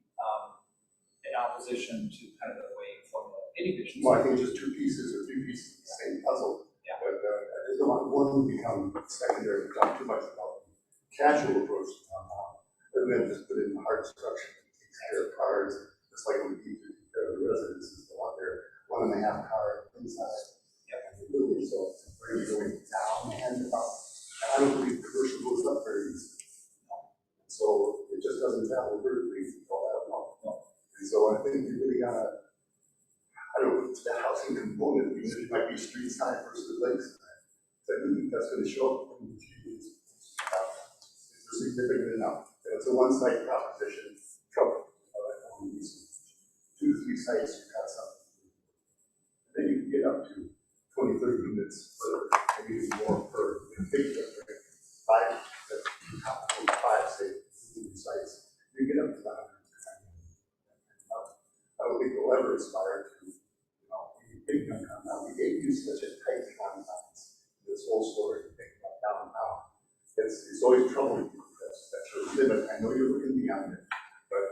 in opposition to kind of the way formula any vision. Well, I think just two pieces or three pieces of the same puzzle. Yeah. But I just don't want one to become secondary, to talk too much about the casual approach to downtown. And then just put in the hard structure that takes care of cars, just like we need to take care of the residences that want their 1.5 car inside. And the building, so we're going down and up. And I don't believe commercial goes up very easily. So it just doesn't travel vertically all that long. And so I think you really gotta, I don't know, the housing component, even if it might be street side versus lakeside. So I think that's gonna show up in the GDPs. It's significant enough. And it's a one-site proposition, trouble. Only 2 to 3 sites, you've got something. And then you can get up to 20, 30 units per, maybe even more per big district. 5, say, sites, you get up to that. I don't think we'll ever aspire to, be big downtown. Now, we gave you such a tight confines. This whole story, think about downtown. It's always troubling. That's your limit. I know you're looking beyond it, but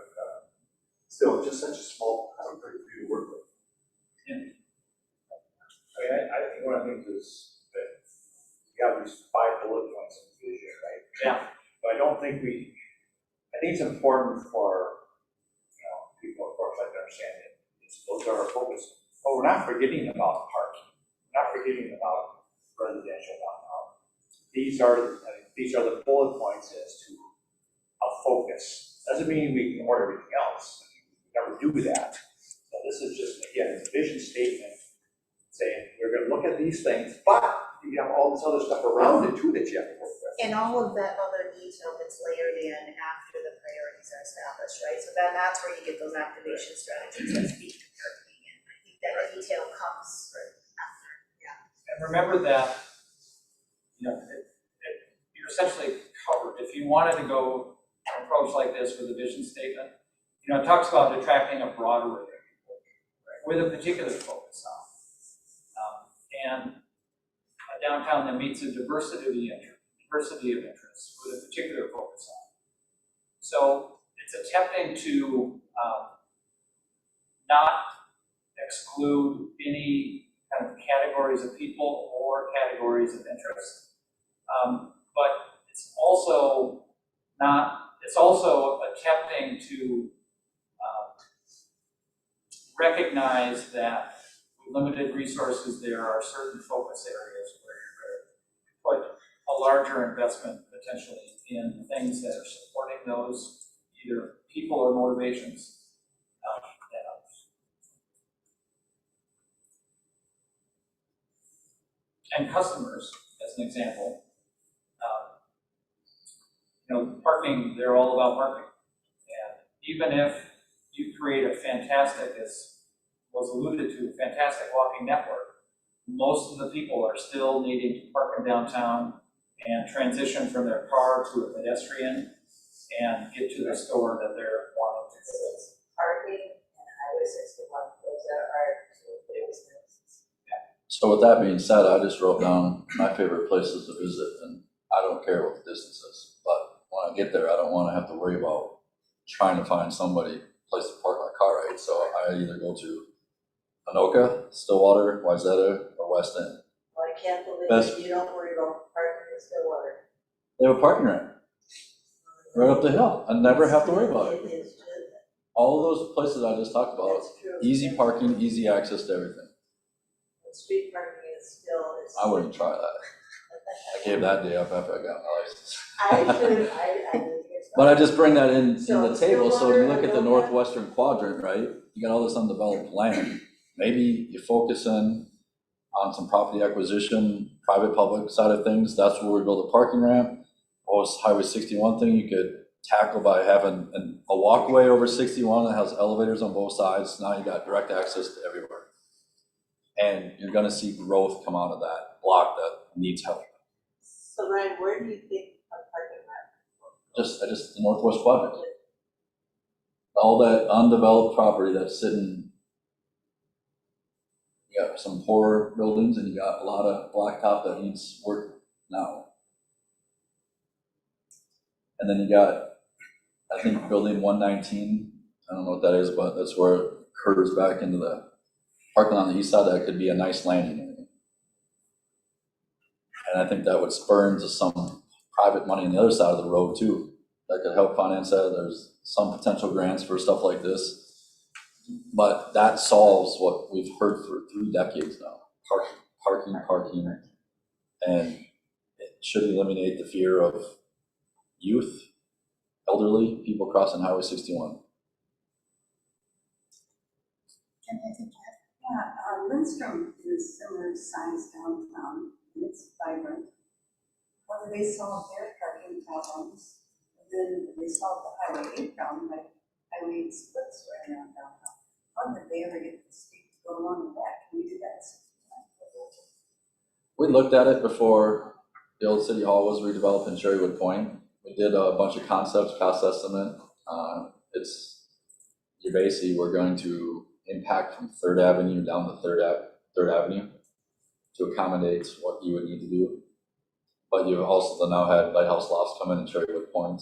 still, just such a small country for you to work with. I think one of the things is that we have these 5 bullet points of vision, right? Yeah. But I don't think I think it's important for, people, of course, like to understand it. Those are our focus. But we're not forgetting about parking. We're not forgetting about residential downtown. These are the bullet points as to a focus. Doesn't mean we ignore everything else. We never do that. So this is just, again, a vision statement saying we're going to look at these things, but you have all this other stuff around it too that you have to work with. And all of that other detail gets layered in after the priorities are established, right? So then that's where you get those activation strategies that speak to parking, and I think that detail comes after, And remember that, you're essentially covered. If you wanted to go an approach like this with a vision statement, it talks about attracting a broad array of people, right, with a particular focus on. And a downtown that meets a diversity of interests with a particular focus on. So it's attempting to not exclude any kind of categories of people or categories of interest. But it's also attempting to recognize that with limited resources, there are certain focus areas where you're going to put a larger investment potentially in things that are supporting those either people or motivations than others. And customers, as an example, parking, they're all about parking. And even if you create a fantastic, as was alluded to, fantastic walking network, most of the people are still needing to park in downtown and transition from their car to a pedestrian and get to the store that they're wanting to go to. Parking and Highway 61, those are two biggest things. So with that being said, I just wrote down my favorite places to visit, and I don't care what the distance is, but when I get there, I don't want to have to worry about trying to find somebody, place to park my car, right? So I either go to Anoka, Stillwater, Wayzata, or West End. Well, I can't believe Best- you don't worry about parking in Stillwater. They have a parking ramp right up the hill. I never have to worry about it. It is just, All of those places I just talked about, that's true. easy parking, easy access to everything. Street parking is still, is. I wouldn't try that. I gave that day up after I got my license. I should, I think it's. But I just bring that in the So table, so you look at the Stillwater, Anoka. northwestern quadrant, right? You got all this undeveloped land. Maybe you focus in on some property acquisition, private, public side of things. That's where we build a parking ramp. Or Highway 61 thing you could tackle by having a walkway over 61 that has elevators on both sides. Now you got direct access to everywhere. And you're gonna see growth come out of that block that needs help. So Ryan, where do you think a parking lot? Just the northwest quadrant. All that undeveloped property that's sitting, you got some poor buildings and you got a lot of blacktop that needs work now. And then you got, I think, building 119, I don't know what that is, but that's where it curves back into the parking lot on the east side. That could be a nice landing area. And I think that would spur into some private money on the other side of the road too. That could help finance that. There's some potential grants for stuff like this. But that solves what we've heard for 3 decades now. Parking. And it should eliminate the fear of youth, elderly, people crossing Highway 61. Yeah, Lindstrom is similar size downtown, and it's vibrant. Whether they solve their parking problems, then they solve the Highway 8 problem, like Highway 8 splits right around downtown. How did they ever get the street to go along with that? Can we do that? We looked at it before the old city hall was redeveloped in Sherrywood Point. We did a bunch of concepts, cost estimate. We're going to impact from 3rd Avenue down to 3rd Avenue to accommodate what you would need to do. But you also now had Lighthouse Lofts come in Cherrywood Point,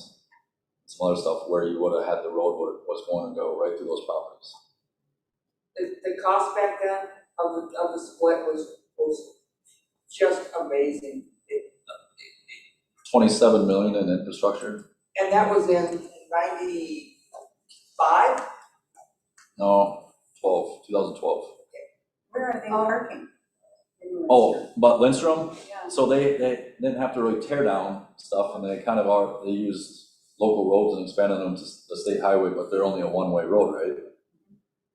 some other stuff where you would have had the road was going to go right through those properties. The cost back then of the split was just amazing. 27 million in infrastructure? And that was in 95? No, 2012. Where are they parking? Oh, but Lindstrom? Yeah. So they didn't have to really tear down stuff, and they used local roads and expanded them to the state highway, but they're only a one-way road, right?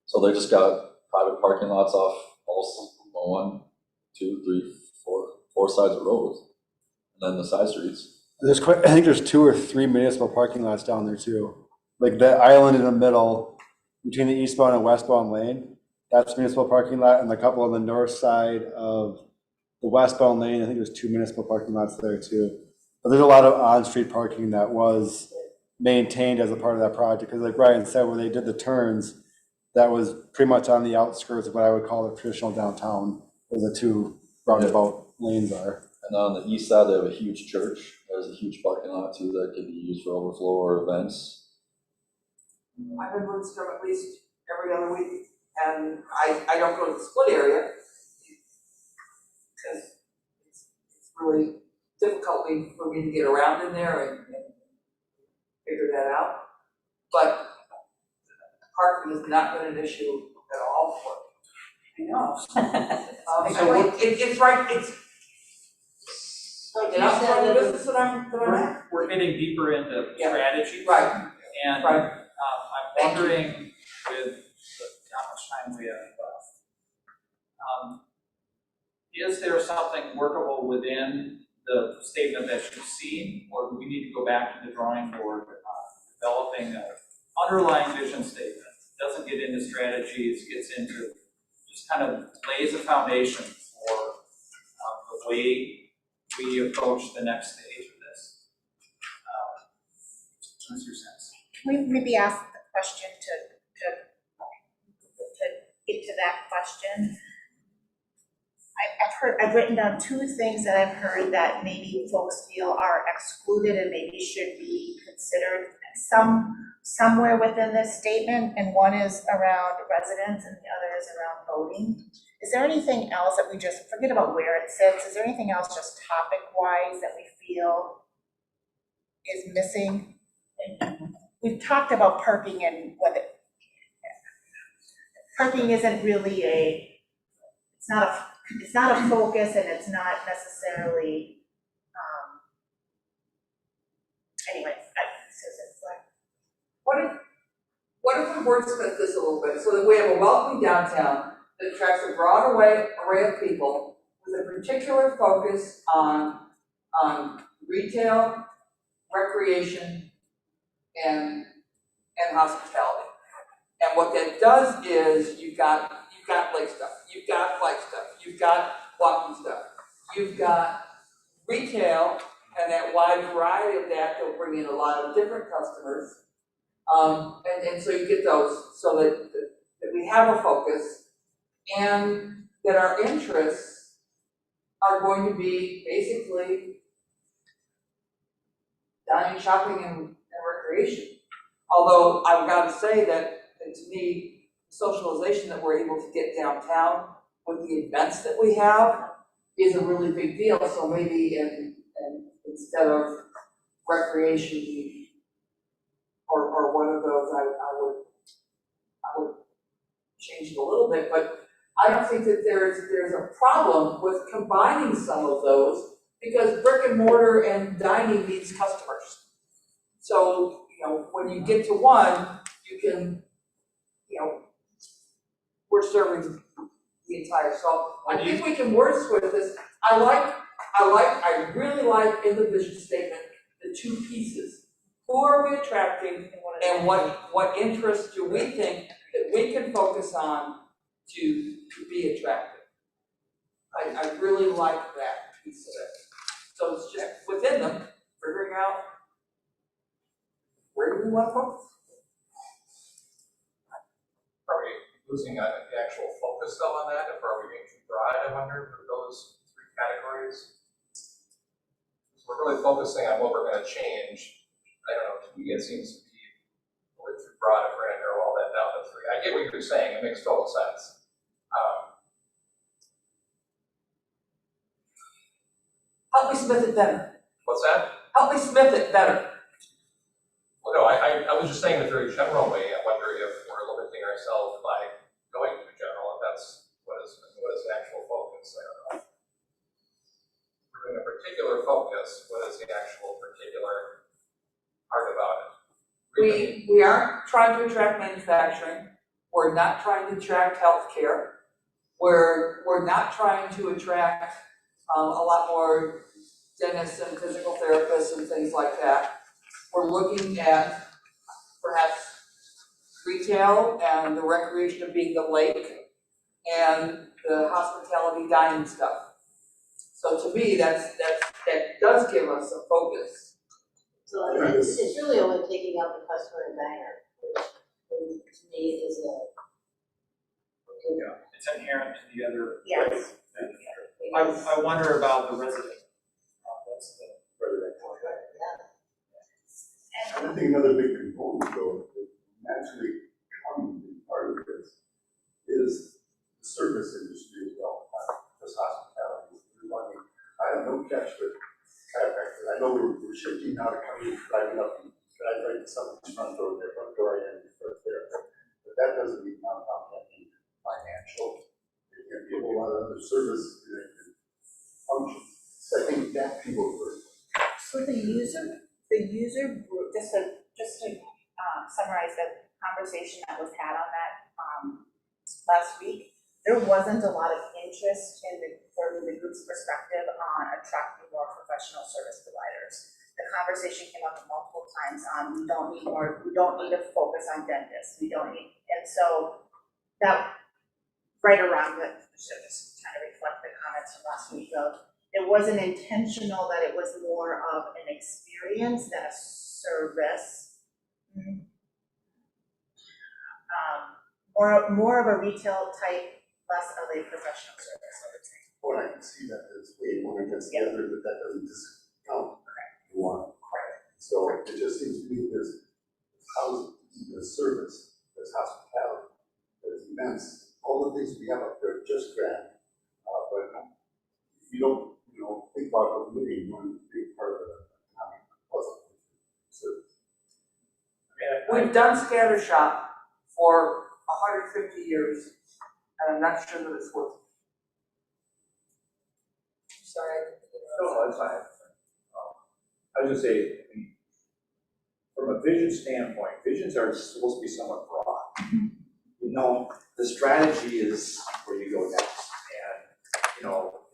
So they just got private parking lots off all 1, 2, 3, 4 sides of roads, and then the side streets. I think there's 2 or 3 municipal parking lots down there too. Like the island in the middle between the eastbound and westbound lane, that's municipal parking lot, and a couple on the north side of the westbound lane, I think there's 2 municipal parking lots there too. But there's a lot of on-street parking that was maintained as a part of that project, because like Brian said, when they did the turns, that was pretty much on the outskirts of what I would call the traditional downtown, where the 2 roundabout lanes are. And on the east side, they have a huge church. There's a huge parking lot too that could be used for overflow or events. I'm in Lindstrom at least every other week, and I don't go to the split area because it's really difficult for me to get around in there and figure that out. But parking has not been an issue at all for me. I know. So it's right, it's Like an you outside said, of the business that I'm at. We're getting deeper into Yeah. strategy. Right, And right. I'm wondering, with how much time we have left, is there something workable within the statement that you've seen, or do we need to go back to the drawing board, developing an underlying vision statement? Doesn't get into strategies, gets into just kind of lays a foundation for the way we approach the next stage of this. What's your sense? Can we maybe ask the question to get to that question? I've written down 2 things that I've heard that maybe folks feel are excluded and maybe should be considered somewhere within this statement, and one is around residents and the other is around voting. Is there anything else that we just, forget about where it sits, is there anything else just topic-wise that we feel is missing? And we've talked about parking and whether, parking isn't really it's not a focus, and it's not necessarily, anyway, Susan, what if we wordsmith this a little bit, so that we have a welcoming downtown that attracts a broad array of people with a particular focus on retail, recreation, and hospitality. And what that does is you've got lake stuff, you've got bike stuff, you've got walking stuff, you've got retail, and that wide variety of that will bring in a lot of different customers. And so you get those, so that we have a focus, and that our interests are going to be basically dining, shopping, and recreation. Although I've got to say that to me, socialization that we're able to get downtown with the events that we have is a really big deal. So maybe instead of recreation or one of those, I would change it a little bit. But I don't think that there's a problem with combining some of those, because brick and mortar and dining needs customers. So, when you get to one, you can, we're serving the entire, so I think we can wordsmith this. I really like in the vision statement, the two pieces. Who are we attracting, and what interests do we think that we can focus on to be attractive? I really like that piece of it. So it's just within them, figuring out where do we want to focus? Are we losing the actual focus though on that, if are we being too broad, I wonder, for those three categories? Because we're really focusing on what we're gonna change. I don't know, to me it seems to be a little too broad if we're gonna narrow all that down to three. I get what you're saying, it makes total sense. Help me smith it better. What's that? Help me smith it better. Well, no, I was just saying in a very general way. I wonder if we're limiting ourselves by going to general, if that's what is the actual focus, I don't know. If we're doing a particular focus, what is the actual particular part about it? We aren't trying to attract manufacturing. We're not trying to attract healthcare. We're not trying to attract a lot more dentists and physical therapists and things like that. We're looking at perhaps retail and the recreation of being the lake and the hospitality dining stuff. So to me, that does give us a focus. So it's really only taking out the customer and diner, which to me is Yeah, it's inherent to the other. yes. I wonder about the resident. That's the. And I think another big component, though, that naturally comes in part of this is the service industry as well, not just hospitality. I have no catch with chiropractor. I know we're shifting now to coming, driving up and drive right to someone's front door, their front door, and first there. But that doesn't mean downtown can't be financial. It can be a whole lot of other service functions. So I think that people first. So the user group, just to summarize the conversation that was had on that last week, there wasn't a lot of interest from the group's perspective on attracting more professional service providers. The conversation came up multiple times on we don't need to focus on dentists, and so that right around the, just trying to reflect the comments from last week of, it wasn't intentional that it was more of an experience than a service. More of a retail type, less of a professional service, I would say. Well, I can see that there's way more against the other, but that doesn't discount one. So it just seems to me there's housing, there's service, there's hospitality, there's events, all the things we have up there are just grand. But you don't, think about living one big part of the economic puzzle. Service. We've done scatter shop for 150 years, and I'm not sure that it's worth it. Sorry. No, that's fine. I was gonna say, I mean, from a vision standpoint, visions are supposed to be somewhat broad. The strategy is where you go next. And,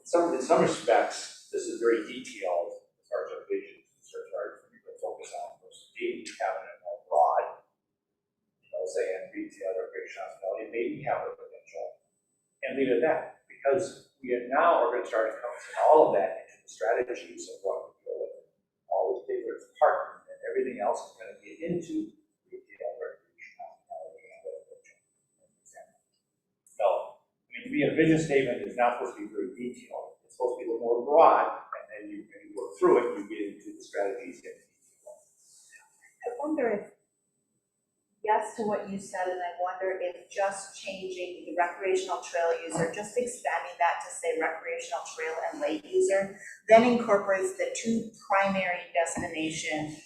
in some respects, this is very detailed as far as our vision, as far as what we focus on. Maybe having it more broad, saying retail, recreation, hospitality, maybe have a potential. And leave it at that, because we now are going to start encompassing all of that into the strategies of what we go with. All the favorite parking and everything else is going to get into retail, recreation, hospitality, and recreation. So, to me, a vision statement is not supposed to be very detailed. It's supposed to be a little more broad, and then you work through it, you get into the strategies. I wonder if, yes to what you said, and I wonder if just changing the recreational trail user, just expanding that to say recreational trail and lake user, then incorporates the two primary destination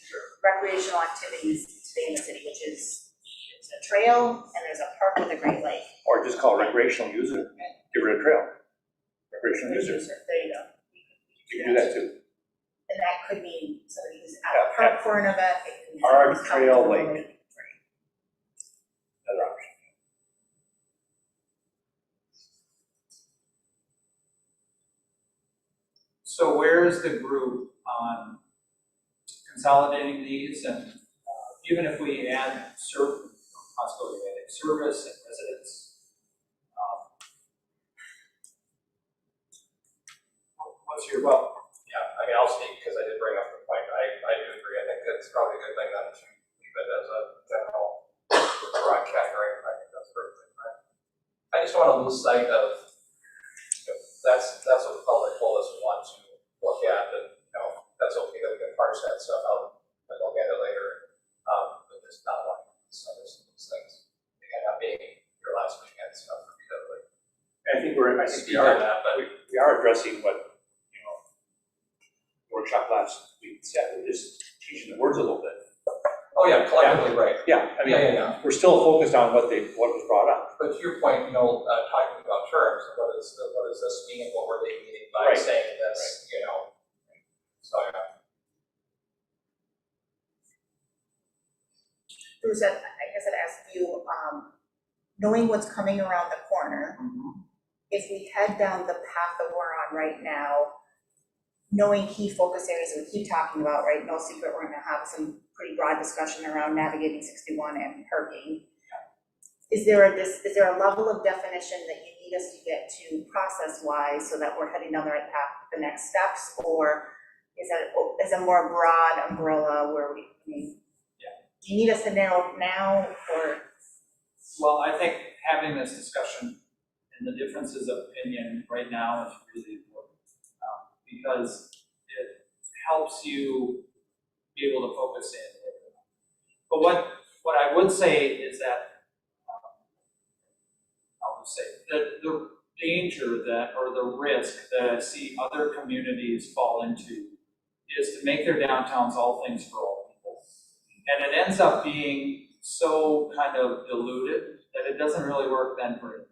recreational activities today in the city, which is it's a trail and there's a park with a great lake. Or just call it recreational user, get rid of trail. Recreational user. There you go. You can do that too. And that could mean somebody who's at a park for an event, it could mean Park, somebody's trail, coming to the lake. Another option. So where is the group on consolidating these, and even if we add possibility of adding service and residents, what's your, Yeah, I'll speak because I did bring up the point. I do agree. I think it's probably a good thing then to leave it as a general broad category. I think that's perfectly fine. I just don't want to lose sight of, that's what the public told us we want to look at, and, that's okay that we can parse that stuff out and look at it later. But there's not a lot of some of these things. Again, not being your last weekend stuff repeatedly. I think we are addressing what, workshop last week said, we're just changing the words a little bit. Oh, yeah, collectively, right. Yeah, Yeah. we're still focused on what was brought up. But to your point, talking about terms, what does this mean? What were they meaning by saying this? So yeah. Bruce, I guess I'd ask you, knowing what's coming around the corner, if we head down the path that we're on right now, knowing key focus areas we keep talking about, right? No secret, we're gonna have some pretty broad discussion around navigating 61 and parking. Is there a level of definition that you need us to get to process-wise so that we're heading down the right path, the next steps, or is it more broad umbrella where do you need us to narrow it now, or? well, I think having this discussion and the differences of opinion right now is really important, because it helps you be able to focus in. But what I would say is that, I'll just say, the danger or the risk that I see other communities fall into is to make their downtowns all things for all people. And it ends up being so kind of diluted that it doesn't really work then for everyone.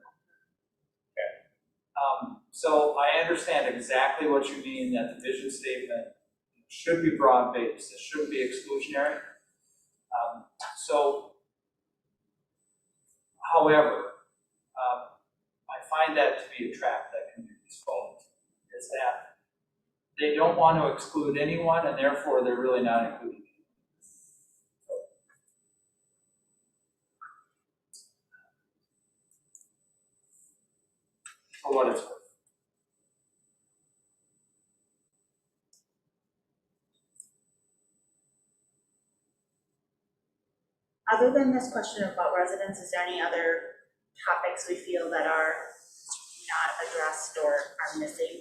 So I understand exactly what you mean, that the vision statement should be broad-based, it shouldn't be exclusionary. However, I find that to be a trap that communities fall into, is that they don't want to exclude anyone, and therefore they're really not including people. For what it's worth. Other than this question about residents, is there any other topics we feel that are not addressed or are missing?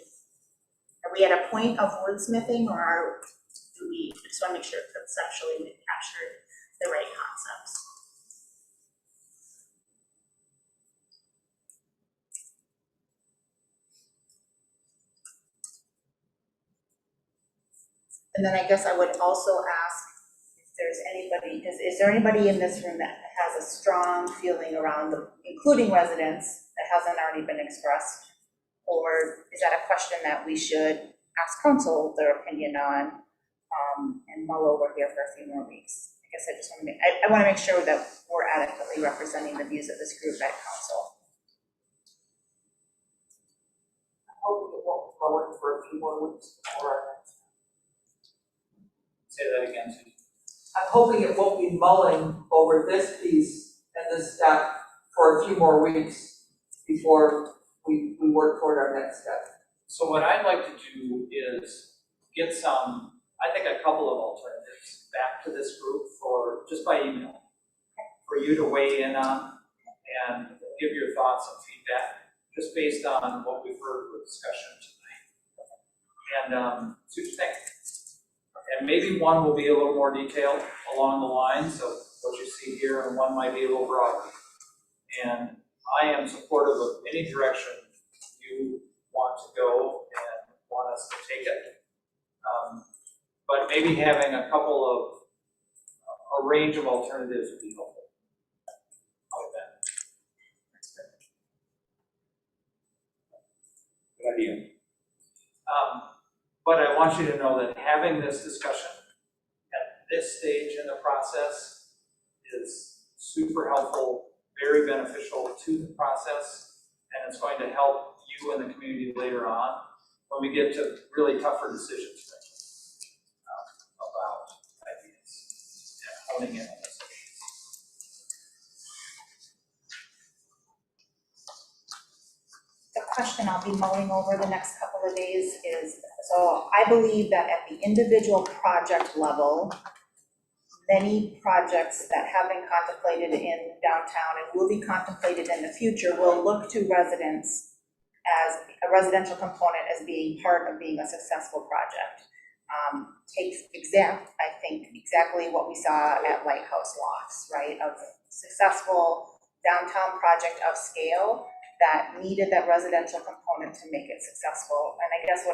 Are we at a point of wordsmithing, or I just want to make sure conceptually we've captured the right concepts. And then I guess I would also ask if there's anybody, is there anybody in this room that has a strong feeling around including residents, that hasn't already been expressed? Or is that a question that we should ask council their opinion on, and mull over here for a few more weeks? I guess I just want to I want to make sure that we're adequately representing the views of this group at council. I hope it won't go in for a few more weeks before our next. Say that again, Susan. I'm hoping it won't be mulling over this piece and this step for a few more weeks before we work toward our next step. So what I'd like to do is get some, I think a couple of alternatives back to this group for, just by email, for you to weigh in on and give your thoughts and feedback, just based on what we've heard with discussion tonight. And see what you think. And maybe one will be a little more detailed along the lines of what you see here, and one might be a little broader. And I am supportive of any direction you want to go and want us to take it. But maybe having a couple of, a range of alternatives would be helpful. How about that? Good idea. But I want you to know that having this discussion at this stage in the process is super helpful, very beneficial to the process, and it's going to help you and the community later on when we get to really tougher decisions about ideas and honing in on this. The question I'll be mulling over the next couple of days is, so I believe that at the individual project level, many projects that have been contemplated in downtown and will be contemplated in the future will look to residents as a residential component as being part of being a successful project. I think exactly what we saw at Lighthouse Lofts, right? Of successful downtown project of scale that needed that residential component to make it successful. And I guess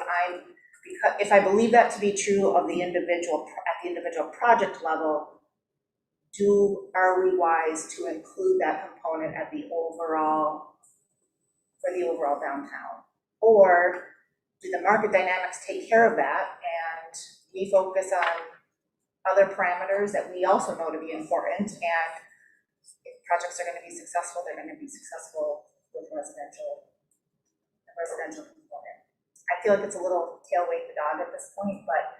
because if I believe that to be true of the individual, at the individual project level, are we wise to include that component at the overall, for the overall downtown? Or do the market dynamics take care of that and we focus on other parameters that we also know to be important, and if projects are going to be successful, they're going to be successful with residential component. I feel like it's a little tail wag the dog at this point, but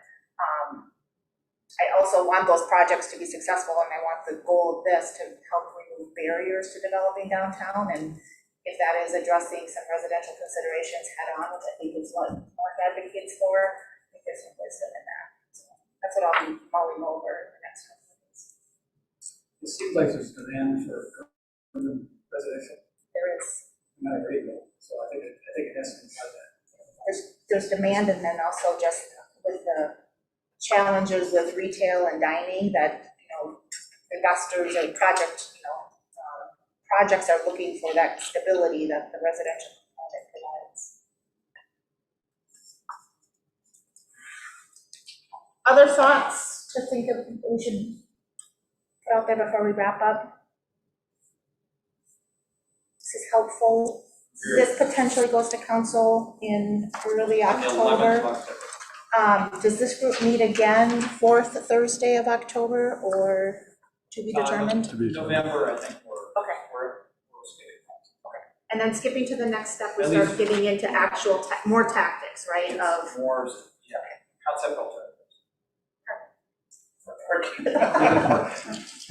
I also want those projects to be successful, and I want the goal of this to help remove barriers to developing downtown. And if that is addressing some residential considerations head on, which I think is what Mark advocates for, I think there's some wisdom in that. So that's what I'll be mulling over in the next couple of days. It seems like there's demand for urban residential, There is. not a great deal, so I think it has to be part of that. There's demand, and then also just with the challenges with retail and dining that, investors or projects are looking for that stability that the residential component provides. Other thoughts to think of we should put out there before we wrap up? This is helpful. This potentially goes to council in early On the 11th of October. October. Does this group meet again fourth Thursday of October, or to be determined? To be determined. November, I think Okay. we're skipping. And then skipping to the next step, we At start least- getting into actual more tactics, right, of, More, yeah, concept alternatives.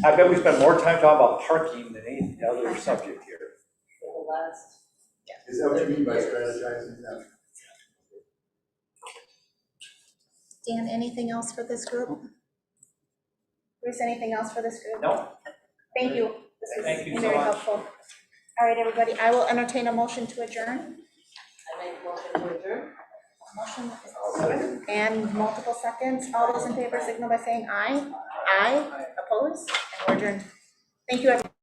I bet we spend more time talking about parking than any other subject here. For the last. Is that what you mean by strategizing? Yeah. Dan, anything else for this group? Bruce, anything else for this group? No? Thank you. This Thank you was so very much. helpful. All right, everybody, I will entertain a motion to adjourn. I make a motion to adjourn. Motion, and multiple seconds. All those in favor signal by saying aye. Aye, opposed, we're adjourned. Thank you, everyone.